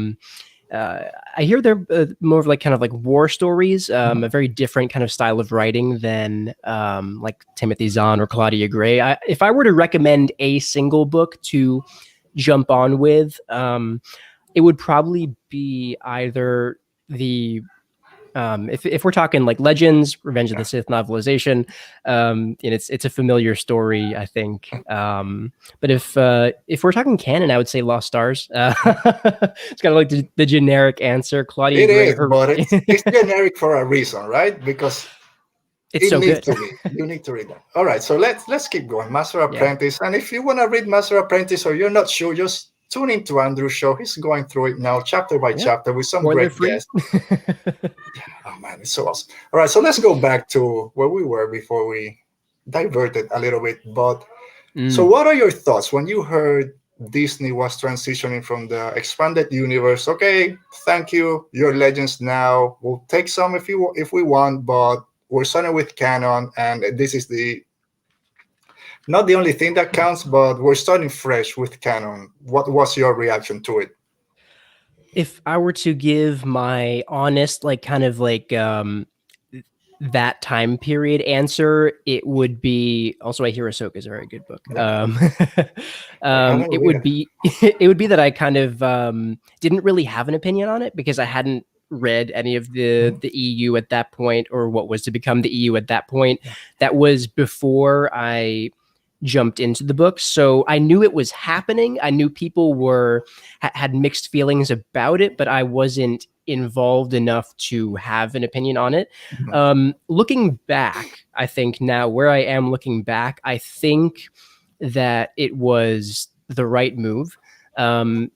I hear they're more of like kind of like war stories, a very different kind of style of writing than like Timothy Zahn or Claudia Gray. If I were to recommend a single book to jump on with, it would probably be either the if we're talking like Legends, Revenge of the Sith novelization, and it's a familiar story, I think. But if we're talking canon, I would say Lost Stars. It's kind of like the generic answer. Claudia Gray, but it's generic for a reason, right? Because it's so good. You need to read that. All right, so let's keep going. Master Apprentice, and if you want to read Master Apprentice or you're not sure, just tune into Andrew's show. He's going through it now, chapter by chapter, with some great guests. Oh man, it's so awesome. All right, so let's go back to where we were before we diverted a little bit. But so what are your thoughts when you heard Disney was transitioning from the expanded universe? Okay, thank you. You're Legends now. We'll take some if we want, but we're starting with Canon, and this is not the only thing that counts, but we're starting fresh with Canon. What was your reaction to it? If I were to give my honest, like kind of like that time period answer, it would be also I hear Ahsoka is a very good book. It would be that I kind of didn't really have an opinion on it because I hadn't read any of the EU at that point, or what was to become the EU at that point. That was before I jumped into the book, so I knew it was happening. I knew people had mixed feelings about it, but I wasn't involved enough to have an opinion on it. Looking back, I think now where I am looking back, I think that it was the right move.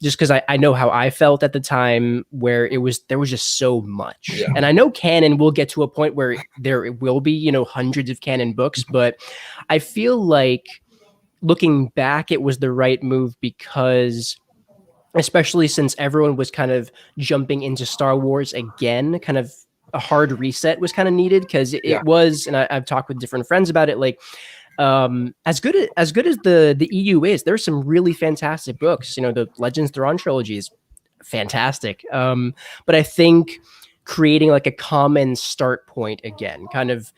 Just because I know how I felt at the time, where there was just so much. And I know canon will get to a point where there will be, hundreds of canon books, but I feel like looking back, it was the right move because, especially since everyone was kind of jumping into Star Wars again, kind of a hard reset was kind of needed because it was, and I've talked with different friends about it, like, as good as the EU is, there's some really fantastic books. The Legends Thrawn trilogy is fantastic. But I think creating like a common start point again, kind of,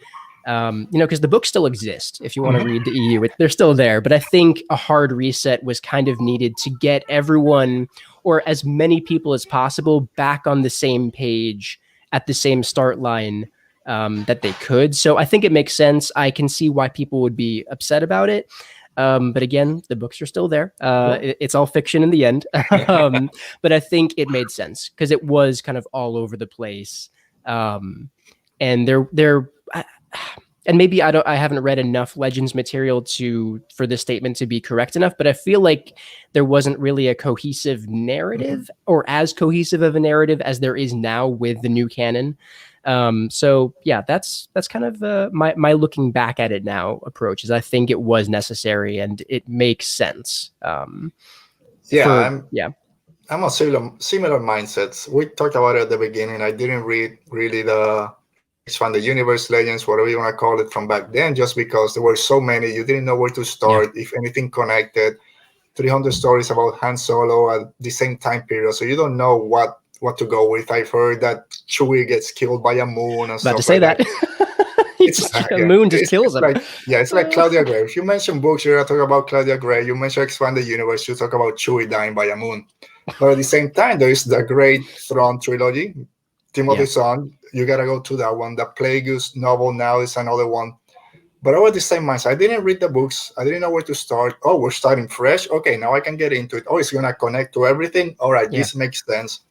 because the books still exist. If you want to read the EU, they're still there. But I think a hard reset was kind of needed to get everyone, or as many people as possible, back on the same page at the same start line that they could. So I think it makes sense. I can see why people would be upset about it. But again, the books are still there. It's all fiction in the end. But I think it made sense because it was kind of all over the place. And and maybe I haven't read enough Legends material for this statement to be correct enough, but I feel like there wasn't really a cohesive narrative, or as cohesive of a narrative as there is now with the new canon. So yeah, that's kind of my looking back at it now approach is I think it was necessary and it makes sense. Yeah, For I'm yeah. I'm a similar mindsets. We talked about it at the beginning. I didn't read really the expanded universe legends, whatever you want to call it, from back then, just because there were so many. You didn't know where to start, if anything connected. 300 stories about Han Solo at the same time period, so you don't know what to go with. I've heard that Chewie gets killed by a moon and About to stuff say like that. that. It's A yeah, moon just kills him. like it's like Claudia Gray. If you mention books, you're gonna talk about Claudia Gray. You mention expanded universe, you talk about Chewie dying by a moon. But at the same time, there is the great Thrawn trilogy, Timothy Zahn. You gotta go to that one. The Plagueis novel now is another one. But over the same mindset, I didn't read the books. I didn't know where to start. Oh, we're starting fresh. Okay, now I can get into it. Oh, it's gonna connect to everything. All right, this makes sense.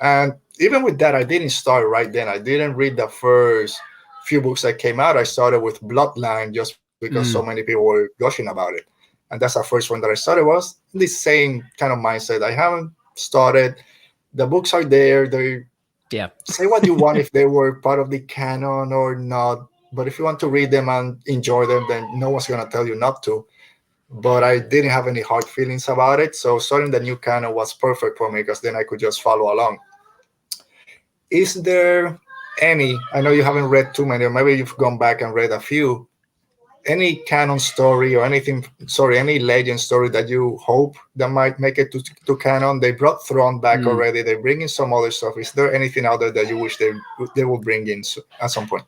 And even with that, I didn't start right then. I didn't read the first few books that came out. I started with Bloodline just because so many people were gushing about it. And that's the first one that I started. Was the same kind of mindset. I haven't started. The books are there. They say what you want if they were part of the canon or not. But if you want to read them and enjoy them, then no one's gonna tell you not to. But I didn't have any hard feelings about it. So starting the new canon was perfect for me because then I could just follow along. Is there any, I know you haven't read too many, or maybe you've gone back and read a few, any canon story or anything, sorry, any legend story that you hope that might make it to canon? They brought Thrawn back already. They bring in some other stuff. Is there anything out there that you wish they will bring in at some point?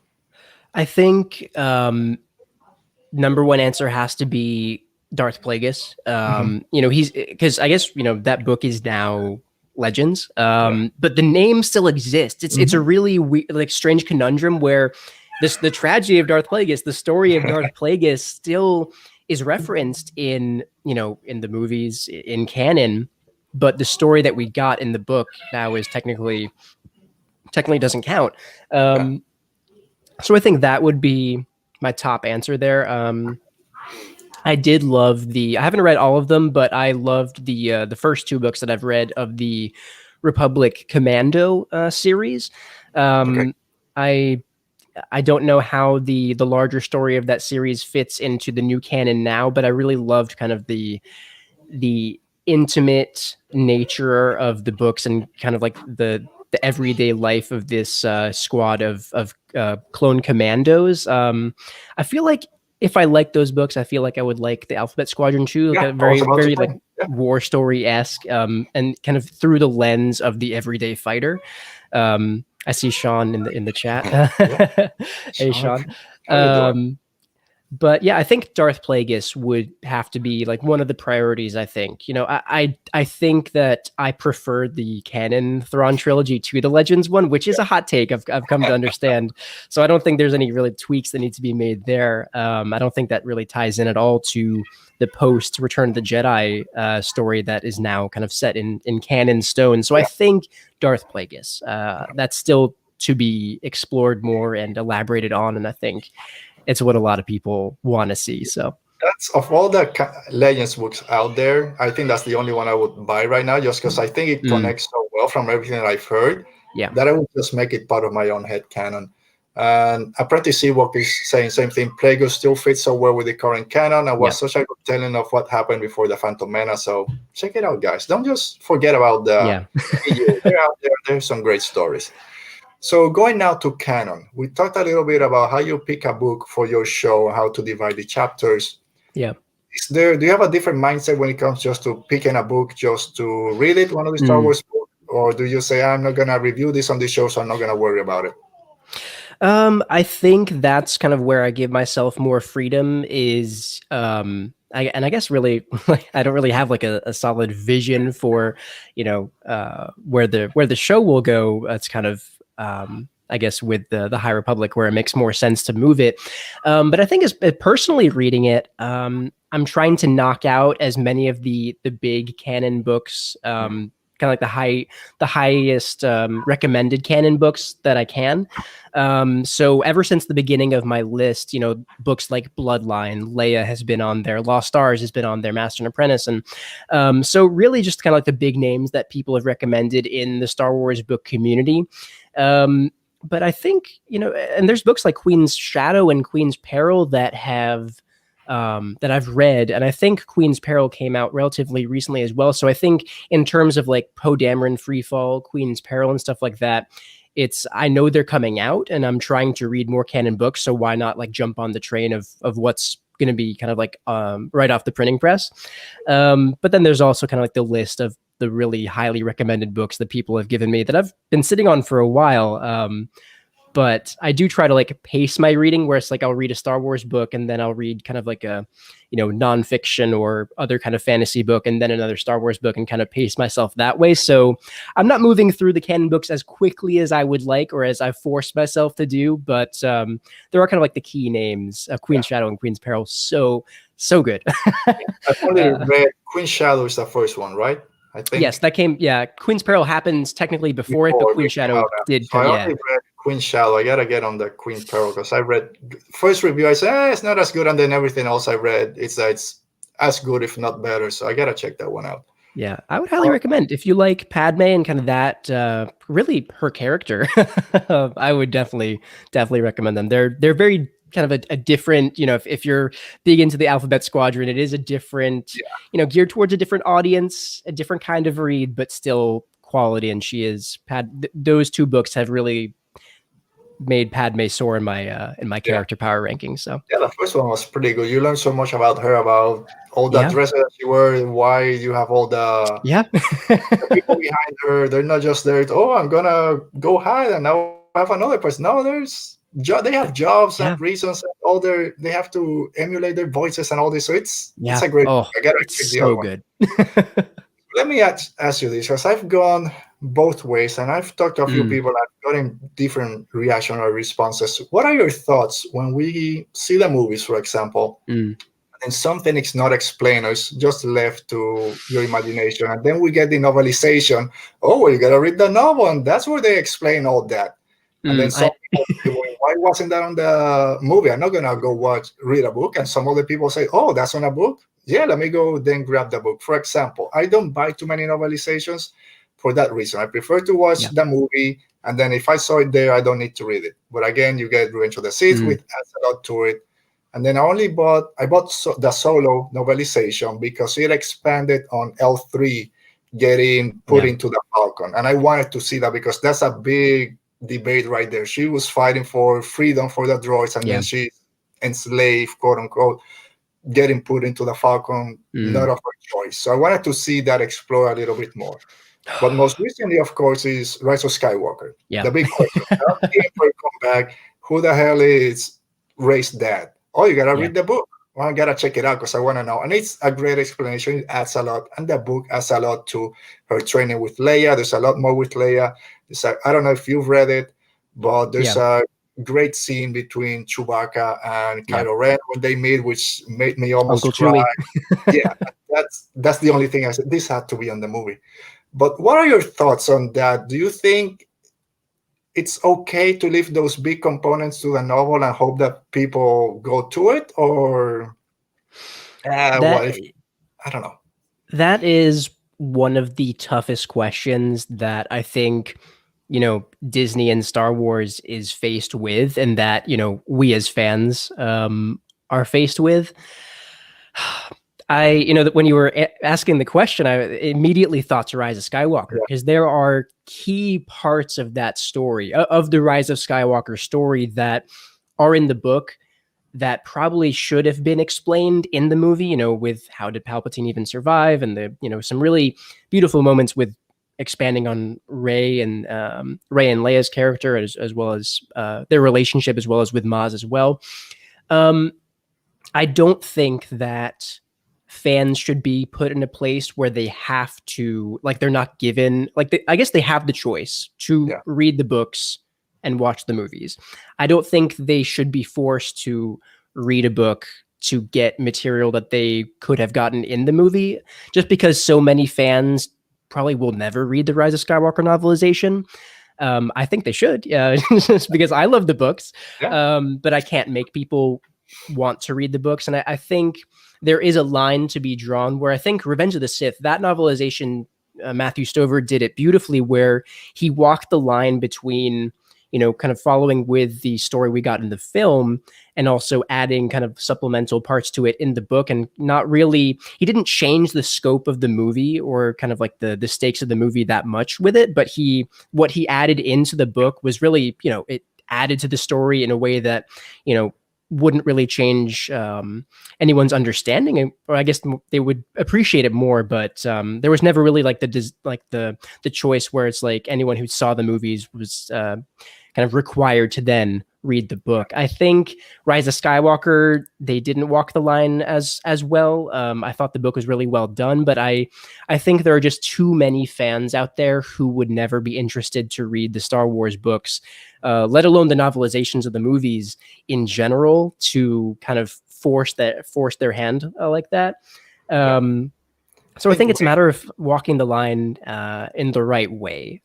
I think number one answer has to be Darth Plagueis. You know, he's because I guess that book is now Legends, but the name still exists. It's a really like strange conundrum where the tragedy of Darth Plagueis, the story of Darth Plagueis, still is referenced in in the movies in canon, but the story that we got in the book now is technically doesn't count. So I think that would be my top answer there. I did love I haven't read all of them, but I loved the first two books that I've read of the Republic Commando series. I don't know how the larger story of that series fits into the new canon now, but I really loved kind of the intimate nature of the books and kind of like the everyday life of this squad of clone commandos. I feel like if I like those books, I feel like I would like the Alphabet Squadron too, like a very like war story-esque, and kind of through the lens of the everyday fighter. I see Sean in the chat. Hey, Sean. But yeah, I think Darth Plagueis would have to be like one of the priorities. I think, I think that I prefer the canon Thrawn trilogy to the Legends one, which is a hot take I've come to understand. So I don't think there's any really tweaks that need to be made there. I don't think that really ties in at all to the post Return of the Jedi story that is now kind of set in canon stone. So I think Darth Plagueis, that's still to be explored more and elaborated on. And I think it's what a lot of people want to see. So that's, of all the Legends books out there, I think that's the only one I would buy right now, just because I think it connects so well from everything that I've heard that I would just make it part of my own head canon. And Apprentice Ewok is saying same thing. Plagueis still fits so well with the current canon and was such a good telling of what happened before the Phantom Menace. So check it out, guys. Don't just forget about the they're out there. There's some great stories. So going now to canon, we talked a little bit about how you pick a book for your show, how to divide the chapters. Yeah. Do you have a different mindset when it comes just to picking a book just to read it, one of the Star Wars books, or do you say I'm not gonna review this on the show, so I'm not gonna worry about it? I think that's kind of where I give myself more freedom is, I guess really, I don't really have like a solid vision for, where the show will go. It's kind of, I guess with the High Republic where it makes more sense to move it. But I think as personally reading it, I'm trying to knock out as many of the big canon books, kind of like the highest recommended canon books that I can. So ever since the beginning of my list, books like Bloodline, Leia has been on there, Lost Stars has been on there, Master and Apprentice. And so really just kind of like the big names that people have recommended in the Star Wars book community. but I think, and there's books like Queen's Shadow and Queen's Peril that have that I've read, and I think Queen's Peril came out relatively recently as well. So I think in terms of like Poe Dameron Freefall, Queen's Peril, and stuff like that, I know they're coming out, and I'm trying to read more canon books. So why not like jump on the train of what's going to be kind of like right off the printing press? But then there's also kind of like the list of the really highly recommended books that people have given me that I've been sitting on for a while. But I do try to like pace my reading, where it's like I'll read a Star Wars book and then I'll read kind of like a, nonfiction or other kind of fantasy book and then another Star Wars book, and kind of pace myself that way. So I'm not moving through the canon books as quickly as I would like, or as I forced myself to do. But there are kind of like the key names, Queen's Shadow and Queen's Peril. So good. I've only read Queen's Shadow is the first one, right? I think. Yes, that came. Yeah, Queen's Peril happens technically before it, but Queen's Shadow did. So I only read Queen's Shadow. I gotta get on the Queen's Peril, because I read first review. I said it's not as good, and then everything else I read, it's as good, if not better. So I gotta check that one out. Yeah, I would highly recommend, if you like Padme and kind of that, really her character. I would definitely recommend them. They're very kind of a different, if you're big into the Alphabet Squadron, it is a different, geared towards a different audience, a different kind of read, but still quality. And she is those two books have really made Padme soar in my character power rankings. So the first one was pretty good. You learn so much about her, about all the dresses that she wears, why you have all the the people behind her. They're not just there. I'm gonna go hide and now have another person. No, they have jobs and reasons. And they have to emulate their voices and all this. So it's a great. I gotta check the other good. Let me ask you this, because I've gone both ways, and I've talked to a few people. I've gotten different reaction or responses. What are your thoughts when we see the movies, for example, and something is not explained, or it's just left to your imagination, and then we get the novelization? You gotta read the novel, and that's where they explain all that. And then some people say, why wasn't that on the movie? I'm not gonna go read a book. And some other people say, that's on a book. Yeah, let me go then grab the book. For example, I don't buy too many novelizations for that reason. I prefer to watch the movie, and then if I saw it there, I don't need to read it. But again, you get Revenge of the Sith, which adds a lot to it. And then I bought the Solo novelization because it expanded on L3 getting put into the Falcon. And I wanted to see that, because that's a big debate right there. She was fighting for freedom for the droids, and then she's enslaved, quote unquote, getting put into the Falcon, not of her choice. So I wanted to see that explore a little bit more. But most recently, of course, is Rise of Skywalker. The big question. Come back. Who the hell is Rey's dad? You gotta read the book. I gotta check it out because I want to know. And it's a great explanation. It adds a lot, and the book adds a lot to her training with Leia. There's a lot more with Leia. I don't know if you've read it, but there's a great scene between Chewbacca and Kylo Ren when they meet, which made me almost cry. That's the only thing I said. This had to be on the movie. But what are your thoughts on that? Do you think it's okay to leave those big components to the novel and hope that people go to it, or I don't know. That is one of the toughest questions that I think, Disney and Star Wars is faced with, and that, we as fans are faced with. That when you were asking the question, I immediately thought to Rise of Skywalker, because there are key parts of that story, of the Rise of Skywalker story, that are in the book that probably should have been explained in the movie, with how did Palpatine even survive, and some really beautiful moments with expanding on Rey and Leia's character, as well as their relationship, as well as with Maz as well. I don't think that fans should be put in a place where they have to, they're not given, I guess they have the choice to read the books and watch the movies. I don't think they should be forced to read a book to get material that they could have gotten in the movie, just because so many fans probably will never read the Rise of Skywalker novelization. I think they should, just because I love the books, but I can't make people want to read the books. And I think there is a line to be drawn where I think Revenge of the Sith, that novelization, Matthew Stover did it beautifully, where he walked the line between, kind of following with the story we got in the film and also adding kind of supplemental parts to it in the book, and not really, he didn't change the scope of the movie or kind of like the stakes of the movie that much with it, but what he added into the book was really, it added to the story in a way that, wouldn't really change anyone's understanding, or I guess they would appreciate it more. But there was never really like the choice where it's like anyone who saw the movies was kind of required to then read the book. I think Rise of Skywalker, they didn't walk the line as well. I thought the book was really well done, but I think there are just too many fans out there who would never be interested to read the Star Wars books, let alone the novelizations of the movies in general, to kind of force their hand like that. So I think it's a matter of walking the line in the right way.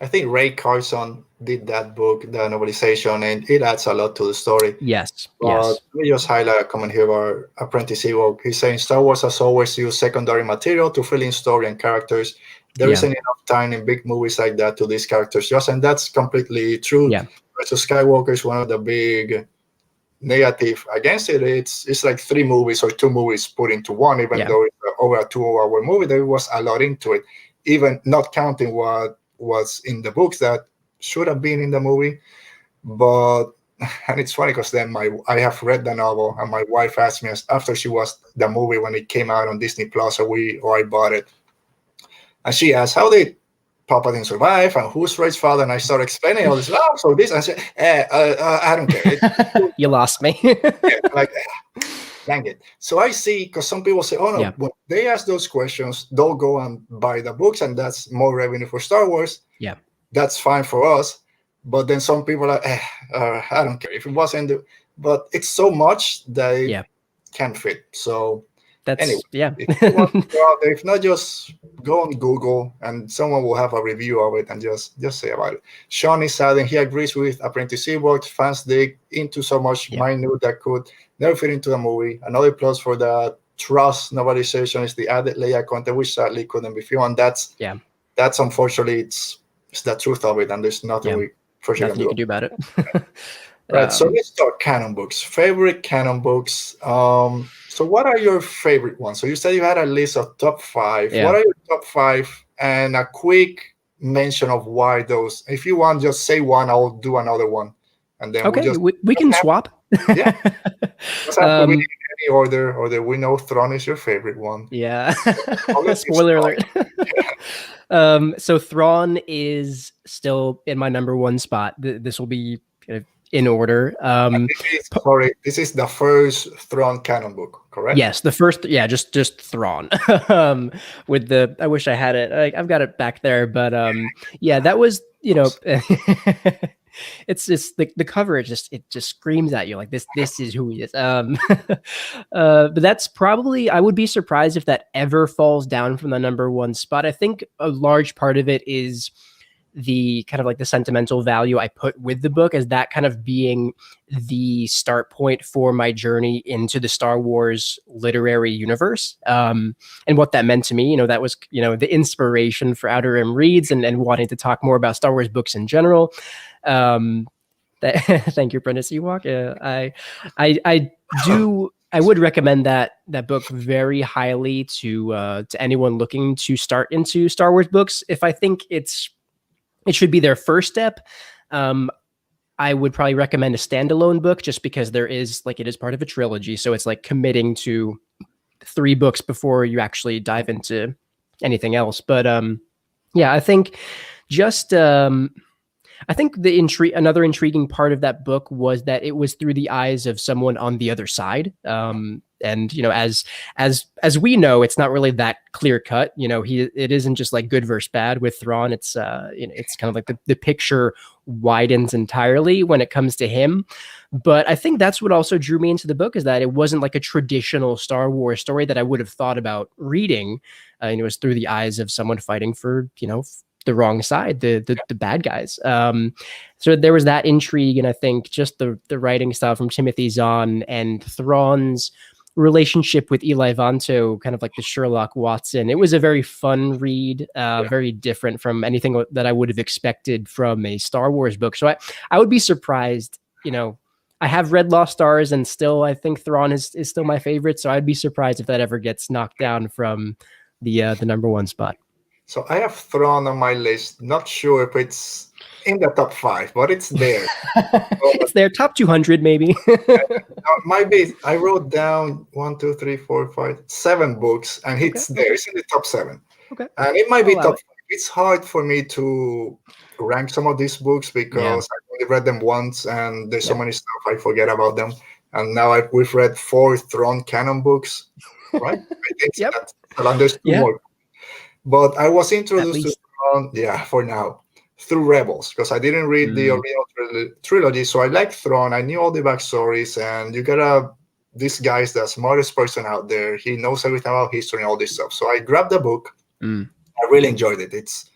I think Ray Carson did that book, the novelization, and it adds a lot to the story. Yes. Let me just highlight a comment here about Apprentice Ewok. He's saying Star Wars has always used secondary material to fill in story and characters. There isn't enough time in big movies like that to these characters, and that's completely true. Yeah. So Skywalker is one of the big negative against it. It's like 3 movies or 2 movies put into one, even though it's over a 2-hour movie. There was a lot into it, even not counting what was in the books that should have been in the movie. But and it's funny because then I have read the novel, and my wife asked me after she watched the movie when it came out on Disney Plus, or I bought it, and she asked, how did Palpatine survive and who's Rey's father? And I started explaining all this. So this, I said, I don't care. You lost me. Dang it. So I see, because some people say, oh no, when they ask those questions, they'll go and buy the books, and that's more revenue for Star Wars. Yeah. That's fine for us. But then some people are like, I don't care if it wasn't. But it's so much that it can't fit. So that's, anyway, if you want to go out there, if not, just go on Google and someone will have a review of it and just say about it. Sean is adding, he agrees with Apprentice Ewok. Fans dig into so much minute that could never fit into the movie. Another plus for the Trust novelization is the added Leia content, which sadly couldn't be filmed. That's unfortunately, it's the truth of it, and there's nothing we for sure can do about it. Right. So let's talk canon books. Favorite canon books. So what are your favorite ones? So you said you had a list of top 5. Yeah. What are your top 5? And a quick mention of why those. If you want, just say one. I'll do another one, and then we can swap. Yeah. Doesn't have to be in any order, or that we know Thrawn is your favorite one. Yeah. Spoiler alert. So Thrawn is still in my number 1 spot. This will be in order. This is the first Thrawn canon book, correct? Yes, the first. Yeah, just Thrawn. With the, I wish I had it. I've got it back there, but that was it's just the cover. It just screams at you like this is who he is. But that's probably, I would be surprised if that ever falls down from the number 1 spot. I think a large part of it is the kind of like the sentimental value I put with the book, as that kind of being the start point for my journey into the Star Wars literary universe. And what that meant to me, that was, the inspiration for Outer Rim Reads and wanting to talk more about Star Wars books in general. Thank you, Apprentice Ewok. I would recommend that book very highly to anyone looking to start into Star Wars books. If I think it should be their first step, I would probably recommend a standalone book, just because it is part of a trilogy. So it's like committing to 3 books before you actually dive into anything else. But I think another intriguing part of that book was that it was through the eyes of someone on the other side. And as we know, it's not really that clear cut. It isn't just like good versus bad with Thrawn. It's it's kind of like the picture widens entirely when it comes to him. But I think that's what also drew me into the book, is that it wasn't like a traditional Star Wars story that I would have thought about reading. It was through the eyes of someone fighting for the wrong side, the bad guys. So there was that intrigue, and I think just the writing style from Timothy Zahn and Thrawn's relationship with Eli Vanto, kind of like the Sherlock Watson. It was a very fun read, very different from anything that I would have expected from a Star Wars book. So I would be surprised, I have read Lost Stars, and still I think Thrawn is still my favorite. So I'd be surprised if that ever gets knocked down from the number one spot. So I have Thrawn on my list. Not sure if it's in the top 5, but it's there. It's their top 200, maybe. Might be. I wrote down 1, 2, 3, 4, 5, 7 books, and it's there. It's in the top 7. Okay. And it might be I'll top allow 5. It's hard for me to rank some of these books because I only read them once, and there's so many stuff I forget about them. And now we've read 4 Thrawn Canon books, right? I think that's, and there's 2 more. But I was introduced to Thrawn, for now, through Rebels, because I didn't read the original trilogy. So I like Thrawn. I knew all the backstories, and you gotta, this guy's the smartest person out there. He knows everything about history and all this stuff. So I grabbed the book. I really enjoyed it. It's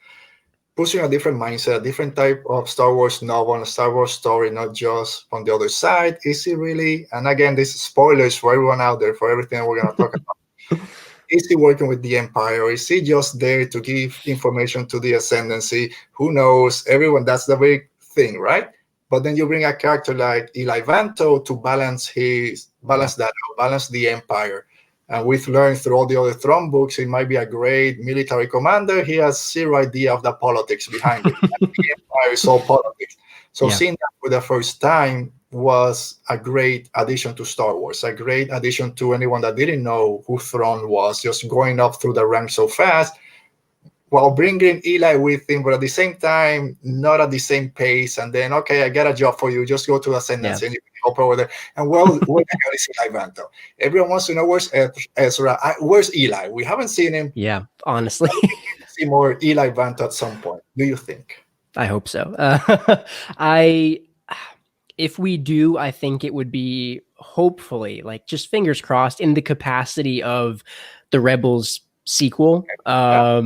pushing a different mindset, a different type of Star Wars novel, a Star Wars story, not just on the other side. Is he really? And again, this is spoilers for everyone out there, for everything we're going to talk about. Is he working with the Empire? Is he just there to give information to the Ascendancy? Who knows? Everyone, that's the big thing, right? But then you bring a character like Eli Vanto to balance the Empire. And we've learned through all the other Thrawn books, he might be a great military commander. He has zero idea of the politics behind it. The Empire is all politics. So seeing that for the first time was a great addition to Star Wars, a great addition to anyone that didn't know who Thrawn was, just going up through the ranks so fast, while bringing Eli with him, but at the same time, not at the same pace. And then, okay, I got a job for you. Just go to Ascendancy and you can help over there. And where the hell is Eli Vanto? Everyone wants to know where's Ezra. Where's Eli? We haven't seen him. Yeah, honestly. See more Eli Vanto at some point. Do you think? I hope so. If we do, I think it would be, hopefully, like, just fingers crossed, in the capacity of the Rebels sequel. I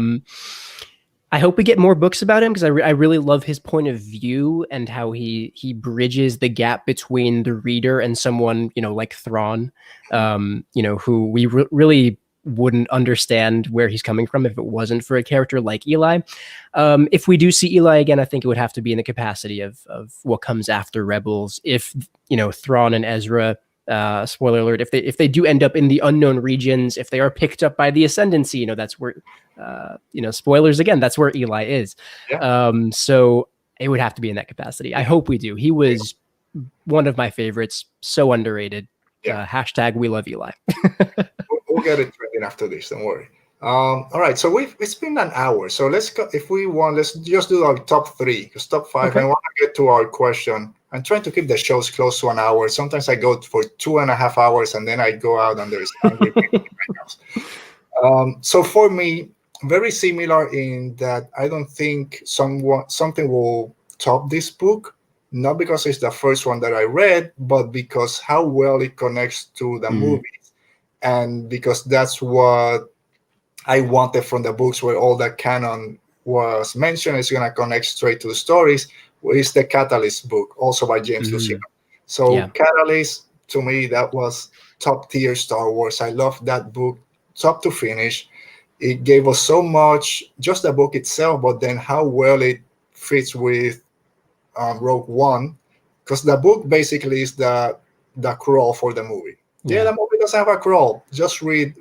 hope we get more books about him, because I really love his point of view and how he bridges the gap between the reader and someone, like Thrawn, who we really wouldn't understand where he's coming from if it wasn't for a character like Eli. If we do see Eli again, I think it would have to be in the capacity of what comes after Rebels. If Thrawn and Ezra, spoiler alert, if they do end up in the unknown regions, if they are picked up by the Ascendancy, that's where spoilers again, that's where Eli is. So it would have to be in that capacity. I hope we do. He was one of my favorites, so underrated. Hashtag we love Eli. We'll get it trending after this, don't worry. All right, so it's been an hour, so let's go. If we want, let's just do our top 3, because top 5. I want to get to our question. I'm trying to keep the shows close to an hour. Sometimes I go for 2.5 hours, and then I go out and there's angry people in my house. So for me, very similar in that I don't think something will top this book, not because it's the first one that I read, but because how well it connects to the movies, and because that's what I wanted from the books, where all the canon was mentioned. It's going to connect straight to the stories. Is the Catalyst book, also by James Luceno. So Catalyst, to me, that was top tier Star Wars. I loved that book, top to finish. It gave us so much, just the book itself, but then how well it fits with Rogue One, because the book basically is the crawl for the movie. The movie doesn't have a crawl. Just read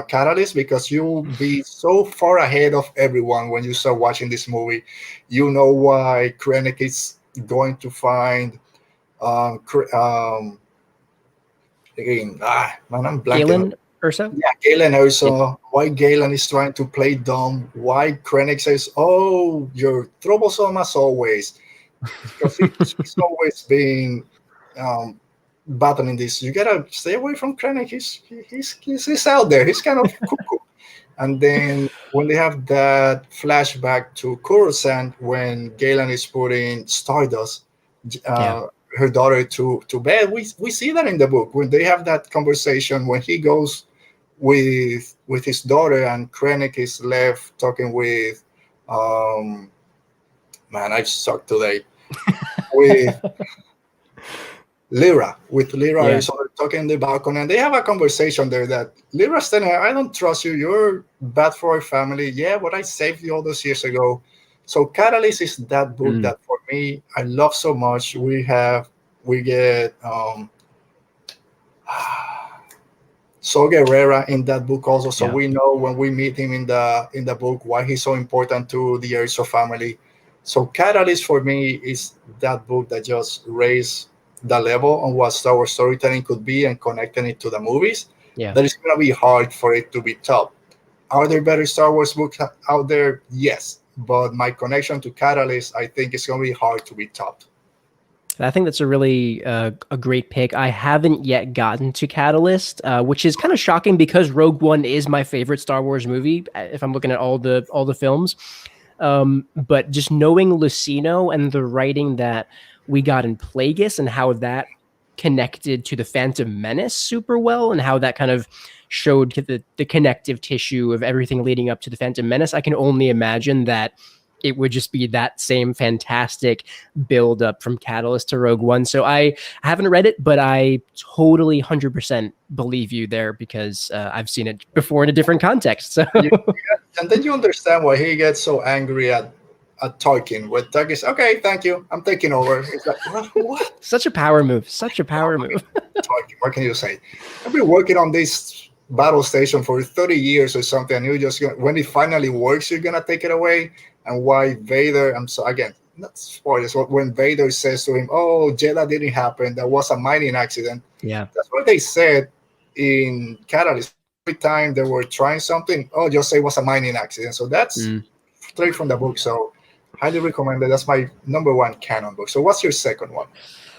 Catalyst, because you'll be so far ahead of everyone when you start watching this movie. You know why Krennic is going to find I'm blanking. Galen Erso? Yeah, Galen Erso. Why Galen is trying to play dumb. Why Krennic says, "Oh, you're troublesome as always," because he's always been battling this. You gotta stay away from Krennic. He's out there. He's kind of cuckoo. And then when they have that flashback to Coruscant, when Galen is putting Stardust, her daughter, to bed, we see that in the book when they have that conversation, when he goes with his daughter and Krennic is left talking with man, I suck today with Lyra Yeah. is over talking in the balcony, and they have a conversation there that Lyra's telling her, I don't trust you, you're bad for our family. Yeah, but I saved you all those years ago. So Catalyst is that book that for me I love so much. We get Saw Gerrera in that book also, so Yeah. we know when we meet him in the book why he's so important to the Erso family. So Catalyst for me is that book that just raised the level on what Star Wars storytelling could be and connecting it to the movies. Yeah. That is going to be hard for it to be topped. Are there better Star Wars books out there? Yes, but my connection to Catalyst, I think, is going to be hard to be topped. I think that's a really a great pick. I haven't yet gotten to Catalyst, which is kind of shocking because Rogue One is my favorite Star Wars movie. If I'm looking at all the films, but just knowing Lucino and the writing that we got in Plagueis and how that connected to the Phantom Menace super well, and how that kind of showed the connective tissue of everything leading up to the Phantom Menace, I can only imagine that it would just be that same fantastic build up from Catalyst to Rogue One. So I haven't read it, but I totally 100% believe you there because I've seen it before in a different context. So And then you understand why he gets so angry at Tolkien. When Tolkien says, "Okay, thank you, I'm taking over." It's like, what? Such a power move. Such a power move. Tolkien, what can you say? I've been working on this battle station for 30 years or something, and when it finally works, you're gonna take it away. And why Vader? I'm so again, not spoilers. But when Vader says to him, "Oh, Jedha didn't happen. That was a mining accident." Yeah. That's what they said in Catalyst. Every time they were trying something, oh, just say it was a mining accident. So that's straight from the book. So highly recommended. That's my number one canon book. So what's your second one?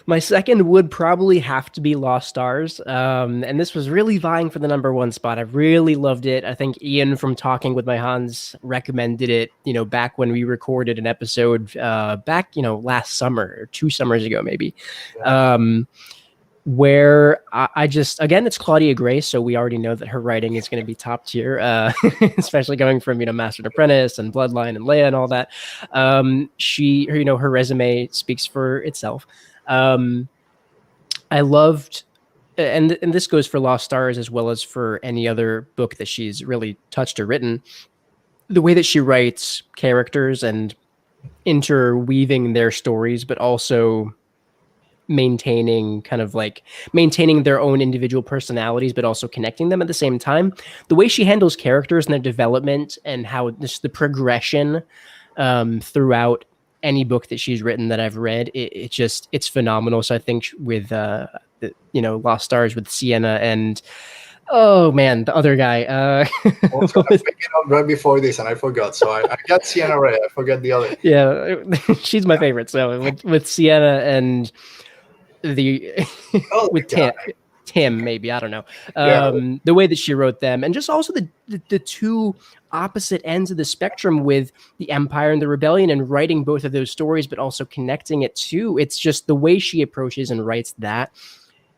My second would probably have to be Lost Stars. And this was really vying for the number one spot. I really loved it. I think Ian from Talking with My Hans recommended it, back when we recorded an episode back, last summer or 2 summers ago, maybe. Yeah. Where I just, again, it's Claudia Gray, so we already know that her writing is going to be top tier, especially going from, Master and Apprentice and Bloodline and Leia and all that. Her resume speaks for itself. I loved, and this goes for Lost Stars as well as for any other book that she's really touched or written, the way that she writes characters and interweaving their stories, but also maintaining their own individual personalities, but also connecting them at the same time. The way she handles characters and their development and how the progression throughout any book that she's written that I've read, it's phenomenal. So I think with Lost Stars with Sienna and oh man, the other guy. I was picking up right before this and I forgot. So I got Sienna right. I forgot the other. Yeah, she's my favorite. So with Sienna and with Tim, maybe, I don't know. The way that she wrote them, and just also the two opposite ends of the spectrum with the Empire and the Rebellion, and writing both of those stories, but also connecting it to, it's just the way she approaches and writes that,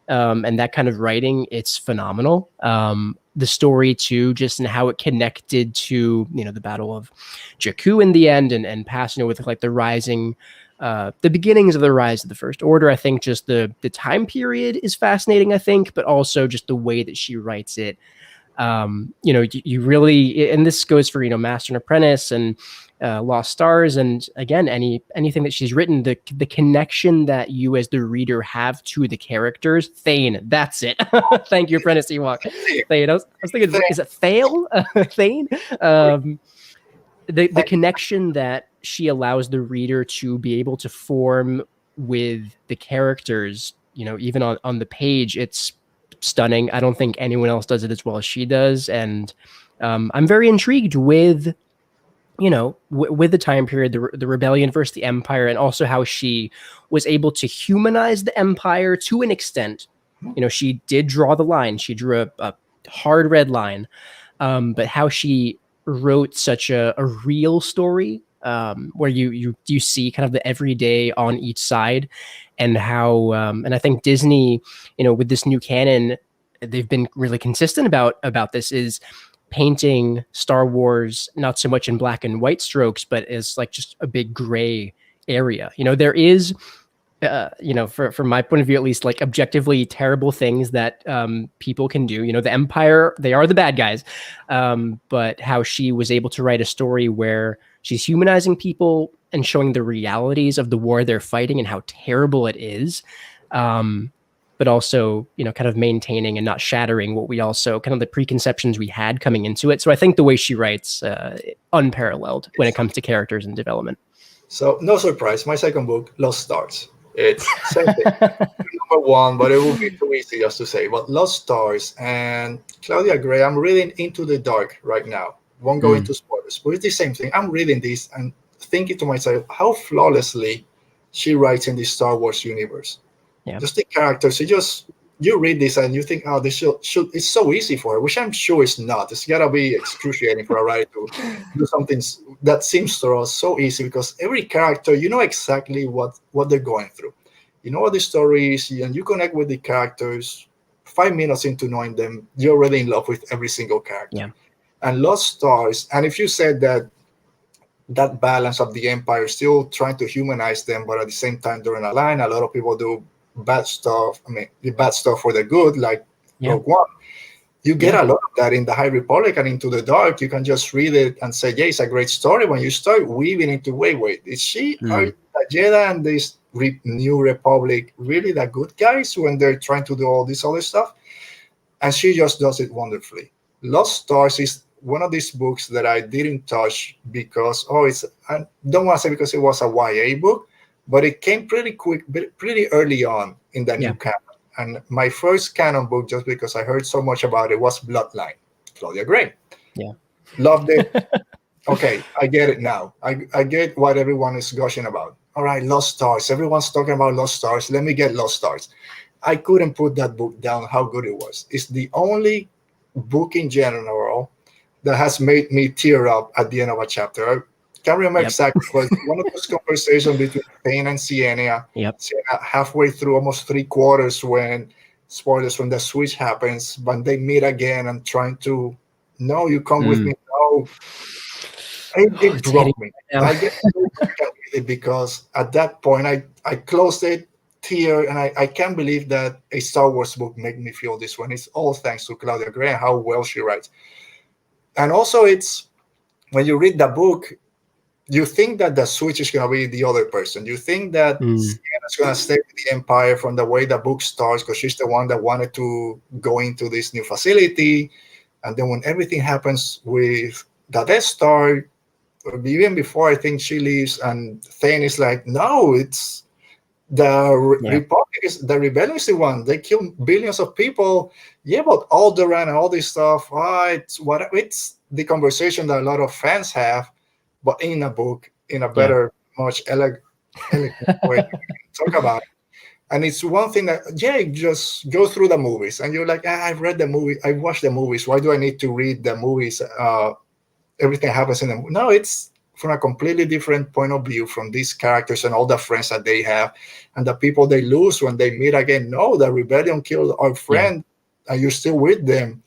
and that kind of writing, it's phenomenal. The story too, just in how it connected to, the Battle of Jakku in the end, and passing with like the rising, the beginnings of the rise of the First Order. I think just the time period is fascinating, I think, but also just the way that she writes it. You really, and this goes for, Master and Apprentice and Lost Stars, and again, anything that she's written, the connection that you as the reader have to the characters. Thane, that's it. Thank you, Apprentice Ewok. Thane. I was thinking, is it Thale? Thane? The connection that she allows the reader to be able to form with the characters, even on the page, it's stunning. I don't think anyone else does it as well as she does. And I'm very intrigued with, with the time period, the rebellion versus the Empire, and also how she was able to humanize the Empire to an extent. She did draw the line. She drew a hard red line, but how she wrote such a real story, where you see kind of the everyday on each side, and how and I think Disney, with this new canon, they've been really consistent about this, is painting Star Wars not so much in black and white strokes, but as like just a big gray area. There is from my point of view, at least, like objectively terrible things that people can do. The Empire, they are the bad guys. But how she was able to write a story where she's humanizing people and showing the realities of the war they're fighting and how terrible it is. But also, kind of maintaining and not shattering what we also kind of the preconceptions we had coming into it. So I think the way she writes, unparalleled when it comes to characters and development. So no surprise, my second book, Lost Stars. It's same thing. Number one, but it would be too easy just to say. But Lost Stars and Claudia Gray, I'm reading Into the Dark right now. Won't go into spoilers, but it's the same thing. I'm reading this and thinking to myself how flawlessly she writes in the Star Wars universe. Yeah. Just the characters. You read this and you think, oh, this should it's so easy for her, which I'm sure it's not. It's gotta be excruciating for a writer to do something that seems to us so easy, because every character, you know exactly what they're going through. You know what the story is, and you connect with the characters. 5 minutes into knowing them, you're already in love with every single character. Yeah. And Lost Stars, and if you said that balance of the Empire, still trying to humanize them, but at the same time during a line, a lot of people do bad stuff. I mean, the bad stuff for the good, like Rogue One. You get a lot of that in the High Republic and Into the Dark. You can just read it and say, yeah, it's a great story. When you start weaving into, wait, is she, are Jedi and this New Republic really the good guys when they're trying to do all this other stuff? And she just does it wonderfully. Lost Stars is one of these books that I didn't touch because, I don't want to say because it was a YA book, but it came pretty quick, pretty early on in the new canon. And my first canon book, just because I heard so much about it, was Bloodline, Claudia Gray. Yeah. Loved it. Okay, I get it now. I get what everyone is gushing about. All right, Lost Stars. Everyone's talking about Lost Stars. Let me get Lost Stars. I couldn't put that book down, how good it was. It's the only book in general that has made me tear up at the end of a chapter. I can't remember exactly, but one of those conversations between Thane and Sienna, Sienna halfway through, almost 3/4, when, spoilers, when the switch happens, when they meet again and trying to, no, you come with me, no. It broke me. I get so frustrated because at that point, I closed it, tear, and I can't believe that a Star Wars book made me feel this one. It's all thanks to Claudia Gray and how well she writes. And also, it's when you read the book, you think that the switch is going to be the other person. You think that Sienna's going to stay with the Empire from the way the book starts, because she's the one that wanted to go into this new facility. And then when everything happens with the Death Star, even before I think she leaves, and Thane is like, no, it's the Republic, the rebellion is the one. They kill billions of people. Yeah, but Alderaan and all this stuff, it's the conversation that a lot of fans have, but in a book, in a better, much elegant way to talk about it. And it's one thing that, you just go through the movies and you're like, I've read the movie, I watched the movies. Why do I need to read the movies? Everything happens in them. No, it's from a completely different point of view from these characters and all the friends that they have and the people they lose when they meet again. No, the rebellion killed our friend and you're still with them.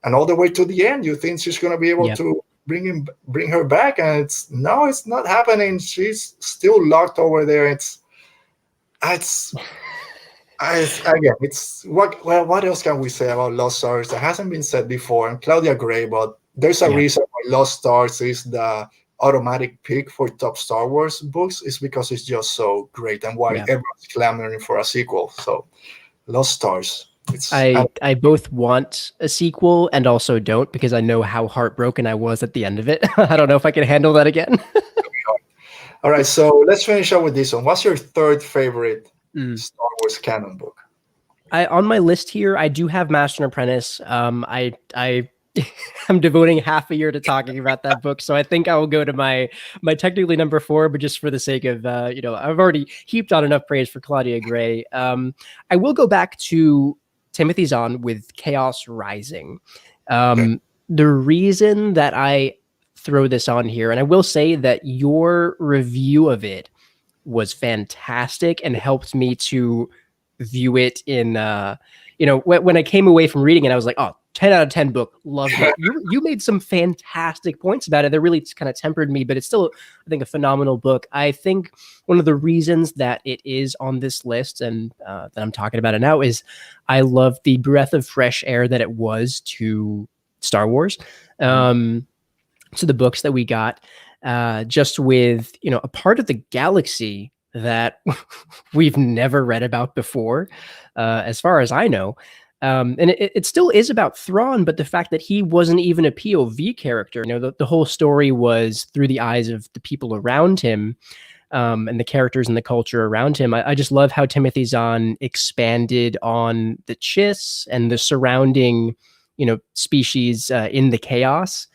And all the way to the end, you think she's going to be able to bring her back, and it's not happening. She's still locked over there. What else can we say about Lost Stars that hasn't been said before? And Claudia Gray, but there's a reason why Lost Stars is the automatic pick for top Star Wars books. Is because it's just so great, and why everyone's clamoring for a sequel. So Lost Stars. I both want a sequel and also don't, because I know how heartbroken I was at the end of it. I don't know if I can handle that again. All right, so let's finish up with this one. What's your third favorite Star Wars canon book? On my list here, I do have Master and Apprentice. I'm devoting half a year to talking about that book, so I think I will go to my technically number 4, but just for the sake of I've already heaped on enough praise for Claudia Gray. I will go back to Timothy Zahn with Chaos Rising. The reason that I throw this on here, and I will say that your review of it was fantastic and helped me to view it in when I came away from reading it, I was like, oh, 10 out of 10 book. Loved it. You made some fantastic points about it that really kind of tempered me, but it's still, I think, a phenomenal book. I think one of the reasons that it is on this list and that I'm talking about it now is I love the breath of fresh air that it was to Star Wars. To the books that we got, just with, a part of the galaxy that we've never read about before, as far as I know. And it still is about Thrawn, but the fact that he wasn't even a POV character, the whole story was through the eyes of the people around him, and the characters and the culture around him. I just love how Timothy Zahn expanded on the Chiss and the surrounding, species in the chaos.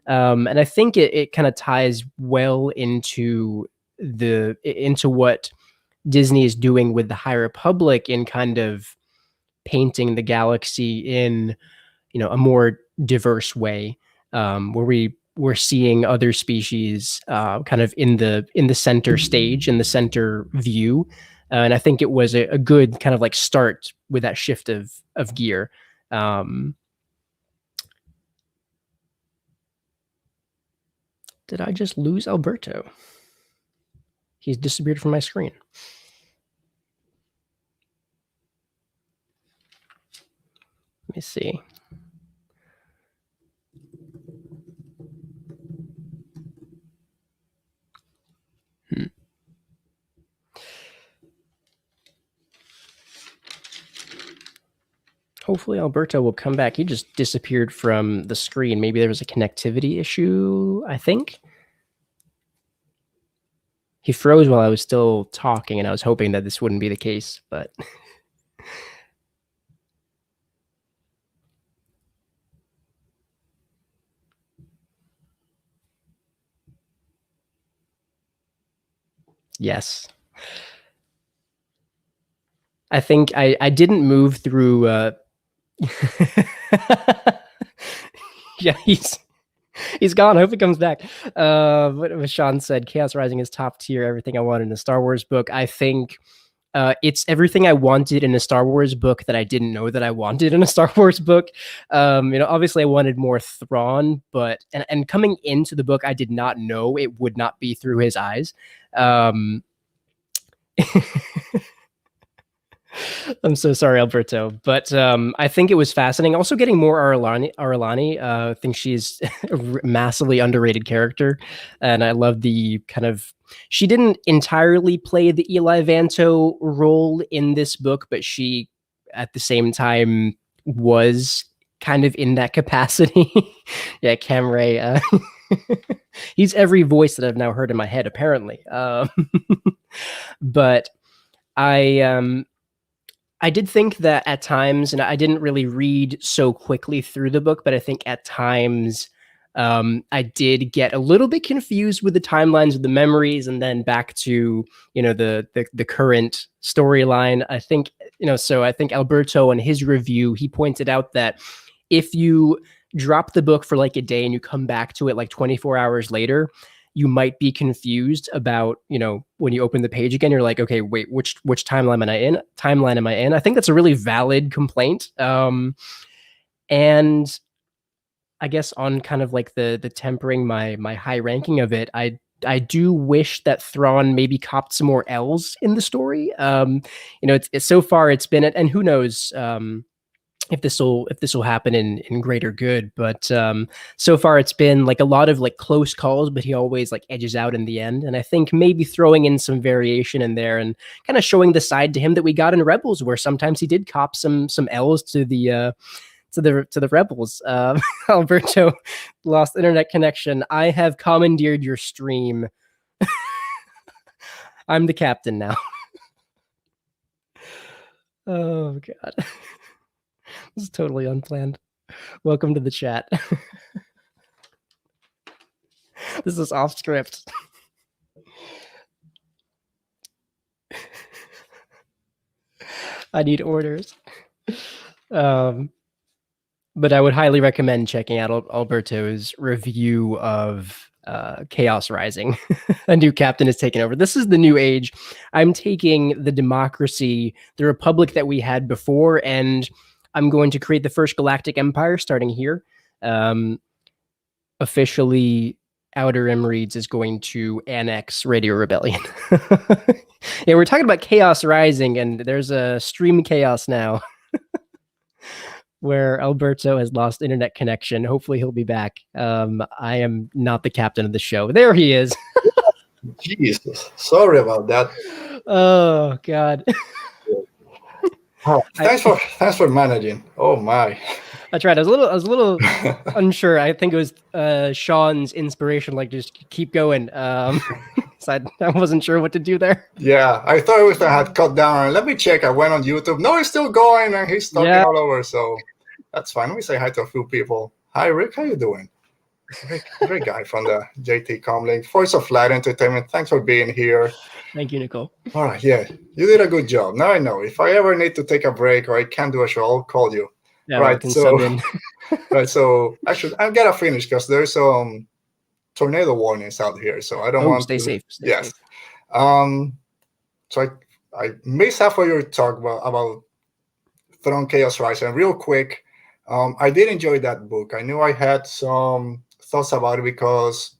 And I think it kind of ties well into what Disney is doing with the High Republic in kind of painting the galaxy in, a more diverse way, where we're seeing other species kind of in the center stage, in the center view. And I think it was a good kind of like start with that shift of gear. Did I just lose Alberto? He's disappeared from my screen. Let me see. Hopefully Alberto will come back. He just disappeared from the screen. Maybe there was a connectivity issue, I think. He froze while I was still talking, and I was hoping that this wouldn't be the case, but... Yes. I think I didn't move through... Yeah, he's gone. I hope he comes back. What Sean said, Chaos Rising is top tier, everything I wanted in a Star Wars book. I think it's everything I wanted in a Star Wars book that I didn't know that I wanted in a Star Wars book. Obviously I wanted more Thrawn, but and coming into the book, I did not know it would not be through his eyes. I'm so sorry, Alberto, but I think it was fascinating. Also getting more Aralani. I think she's a massively underrated character, and I love the kind of... She didn't entirely play the Eli Vanto role in this book, but she, at the same time, was kind of in that capacity. Yeah, Camray. He's every voice that I've now heard in my head, apparently. But I did think that at times, and I didn't really read so quickly through the book, but I think at times I did get a little bit confused with the timelines of the memories, and then back to the current storyline. I think so I think Alberto in his review, he pointed out that if you drop the book for like a day and you come back to it like 24 hours later, you might be confused about, when you open the page again, you're like, okay, wait, which timeline am I in? I think that's a really valid complaint. And I guess on kind of like the tempering my high ranking of it, I do wish that Thrawn maybe copped some more L's in the story. It's so far it's been, and who knows, if this will happen in greater good, but so far it's been like a lot of like close calls, but he always like edges out in the end. And I think maybe throwing in some variation in there and kind of showing the side to him that we got in Rebels, where sometimes he did cop some L's to the Rebels. Alberto lost internet connection. I have commandeered your stream. I'm the captain now. Oh God. This is totally unplanned. Welcome to the chat. This is off script. I need orders. But I would highly recommend checking out Alberto's review of Chaos Rising. A new captain is taking over. This is the new age. I'm taking the democracy, the republic that we had before, and I'm going to create the first galactic empire starting here. Officially, Outer Rim Reads is going to annex Radio Rebellion. Yeah, we're talking about Chaos Rising, and there's a stream chaos now where Alberto has lost internet connection. Hopefully he'll be back. I am not the captain of the show. There he is. Jesus, sorry about that. Oh God. Oh, thanks for managing. Oh my. That's right. I was a little unsure. I think it was Sean's inspiration, like just keep going. So I wasn't sure what to do there. Yeah, I thought it was I had cut down. Let me check. I went on YouTube. No, it's still going, and he's talking all over. So that's fine. Let me say hi to a few people. Hi, Rick. How you doing? Great guy from the JT Comlink. Voice of Light Entertainment. Thanks for being here. Thank you, Nicole. All right, yeah, you did a good job. Now I know. If I ever need to take a break or I can't do a show, I'll call you. Yeah, right. So I gotta finish because there's tornado warnings out here. So I don't want stay to safe. Yes. So I missed half of your talk about Thrawn Chaos Rising. Real quick, I did enjoy that book. I knew I had some thoughts about it because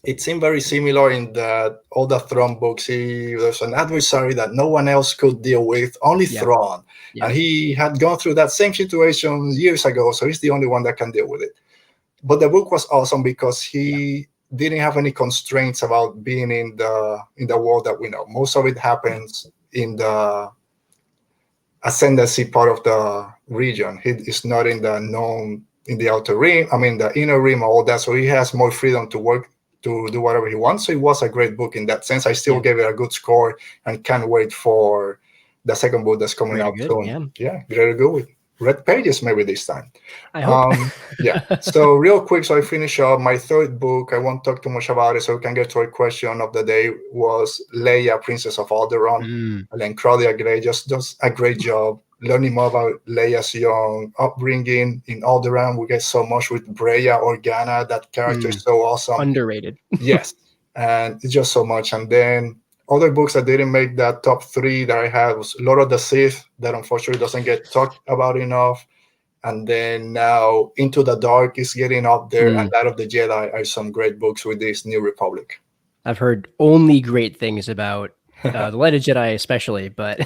it seemed very similar in that all the Thrawn books, there's an adversary that no one else could deal with, only Thrawn. And he had gone through that same situation years ago, so he's the only one that can deal with it. But the book was awesome because he didn't have any constraints about being in the world that we know. Most of it happens in the ascendancy part of the region. He is not in the outer rim, the inner rim, all that. So he has more freedom to work, to do whatever he wants. So it was a great book in that sense. I still gave it a good score and can't wait for the second book that's coming out soon. Yeah, very good with red pages maybe this time. I hope. So real quick, so I finish up my third book. I won't talk too much about it, so we can get to a question of the day. Was Leia, Princess of Alderaan. And Claudia Gray just does a great job learning more about Leia's young upbringing in Alderaan. We get so much with Breya Organa. That character is so awesome. Underrated. Yes, and it's just so much. And then other books that didn't make that top 3 that I had was Lord of the Sith, that unfortunately doesn't get talked about enough. And then now Into the Dark is getting up there, and Light of the Jedi are some great books with this New Republic. I've heard only great things about the Light of Jedi especially, but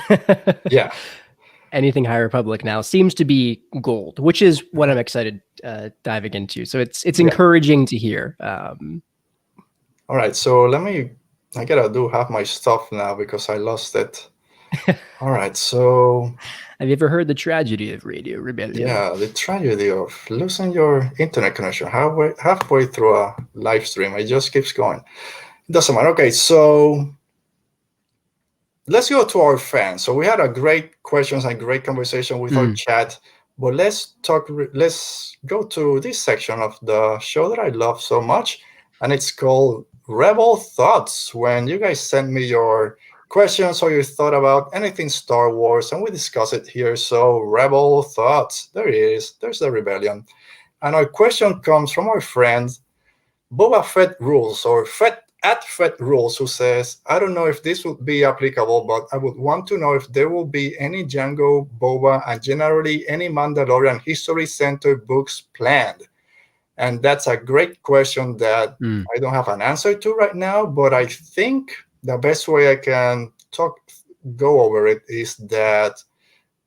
anything High Republic now seems to be gold, which is what I'm excited diving into. So it's encouraging to hear. All right, so I gotta do half my stuff now because I lost it. All right, so have you ever heard the tragedy of Radio Rebellion? Yeah, the tragedy of losing your internet connection halfway through a live stream. It just keeps going. It doesn't matter. Okay, so let's go to our fans. So we had a great questions and great conversation with our chat, but let's go to this section of the show that I love so much, and it's called Rebel Thoughts, when you guys send me your questions or your thought about anything Star Wars, and we discuss it here. So Rebel Thoughts, there it is. There's the rebellion. And our question comes from our friend Boba Fett Rules, or Fett Rules, who says, I don't know if this would be applicable, but I would want to know if there will be any Jango, Boba, and generally any Mandalorian history-centered books planned. And that's a great question that I don't have an answer to right now, but I think the best way I can go over it is that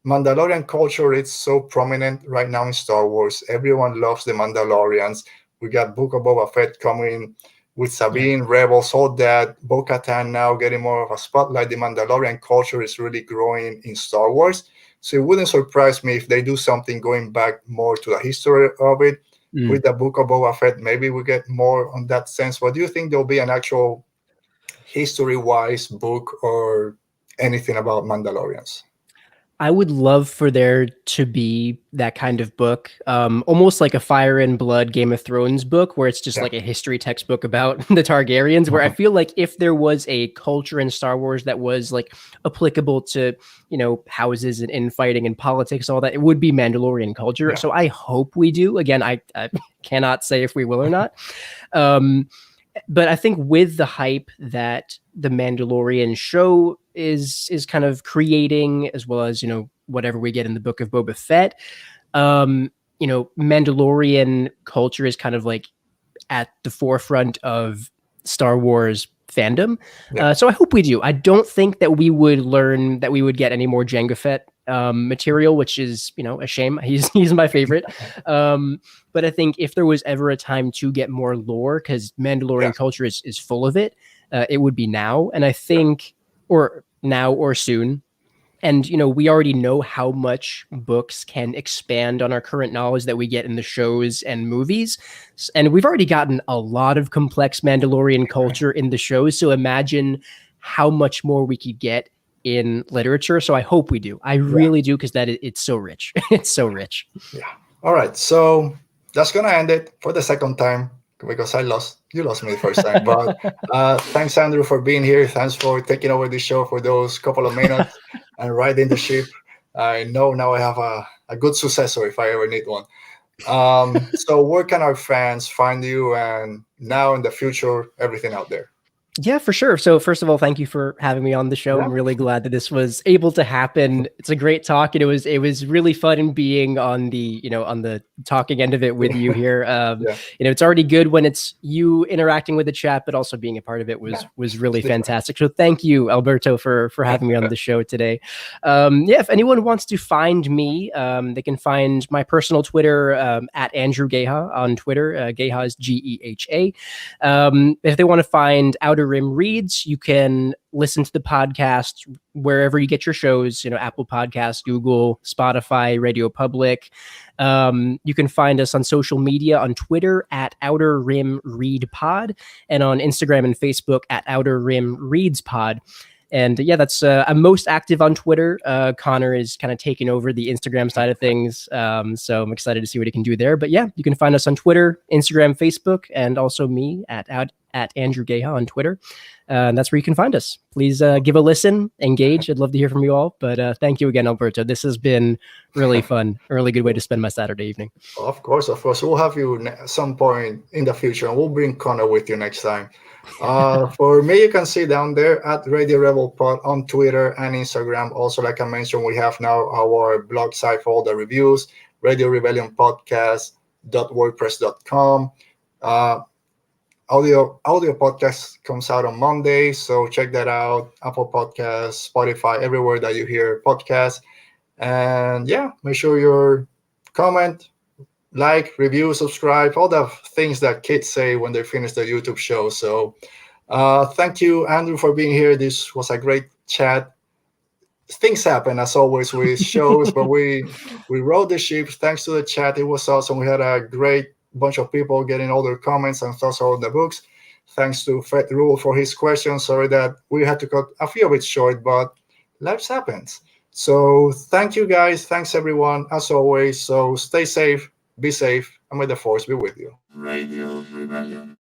Mandalorian culture is so prominent right now in Star Wars. Everyone loves the Mandalorians. We got Book of Boba Fett coming with Sabine, Rebels, all that. Bo-Katan now getting more of a spotlight. The Mandalorian culture is really growing in Star Wars. So it wouldn't surprise me if they do something going back more to the history of it. With the Book of Boba Fett, maybe we get more on that sense. But do you think there'll be an actual history-wise book or anything about Mandalorians? I would love for there to be that kind of book, almost like a Fire and Blood Game of Thrones book, where it's just like a history textbook about the Targaryens, where I feel like if there was a culture in Star Wars that was like applicable to, houses and infighting and politics, all that, it would be Mandalorian culture. So I hope we do. Again, I cannot say if we will or not. But I think with the hype that the Mandalorian show is kind of creating, as well as, whatever we get in the Book of Boba Fett. Mandalorian culture is kind of like at the forefront of Star Wars fandom. So I hope we do. I don't think that we would get any more Jango Fett material, which is, a shame. He's my favorite. But I think if there was ever a time to get more lore, because Mandalorian culture is full of it, it would be now. And I think, or now or soon. And, we already know how much books can expand on our current knowledge that we get in the shows and movies. And we've already gotten a lot of complex Mandalorian culture in the shows. So imagine how much more we could get in literature. So I hope we do. I really do, because it's so rich. It's so rich. Yeah. All right. So that's going to end it for the second time, because you lost me the first time. But thanks, Andrew, for being here. Thanks for taking over the show for those couple of minutes and riding the ship. I know now I have a good successor if I ever need one. So where can our fans find you, and now in the future, everything out there? Yeah, for sure. So first of all, thank you for having me on the show. I'm really glad that this was able to happen. It's a great talk, and it was really fun being on the on the talking end of it with you here. It's already good when it's you interacting with the chat, but also being a part of it was really fantastic. So thank you, Alberto, for having me on the show today. If anyone wants to find me, they can find my personal Twitter at Andrew Geha on Twitter. Geha is Geha. If they want to find Outer Rim Reads, you can listen to the podcast wherever you get your shows, Apple Podcasts, Google, Spotify, Radio Public. You can find us on social media on Twitter at Outer Rim Read Pod, and on Instagram and Facebook at Outer Rim Reads Pod. And that's I'm most active on Twitter. Connor is kind of taking over the Instagram side of things. So I'm excited to see what he can do there. But you can find us on Twitter, Instagram, Facebook, and also me at Andrew Geha on Twitter. And that's where you can find us. Please give a listen, engage. I'd love to hear from you all. But thank you again, Alberto. This has been really fun. A really good way to spend my Saturday evening. Of course. We'll have you at some point in the future, and we'll bring Connor with you next time. For me, you can see down there at Radio Rebel Pod on Twitter and Instagram. Also, like I mentioned, we have now our blog site for all the reviews, Radio Rebellion Podcast.wordpress.com. Audio podcast comes out on Monday, so check that out. Apple Podcasts, Spotify, everywhere that you hear podcasts. And make sure you comment, like, review, subscribe, all the things that kids say when they finish the YouTube show. So thank you, Andrew, for being here. This was a great chat. Things happen, as always, with shows, but we rode the ship. Thanks to the chat, it was awesome. We had a great bunch of people getting all their comments and thoughts on the books. Thanks to Fred Rule for his questions. Sorry that we had to cut a few of it short, but life happens. So thank you, guys. Thanks, everyone, as always. So stay safe, be safe, and may the Force be with you. Radio Rebellion.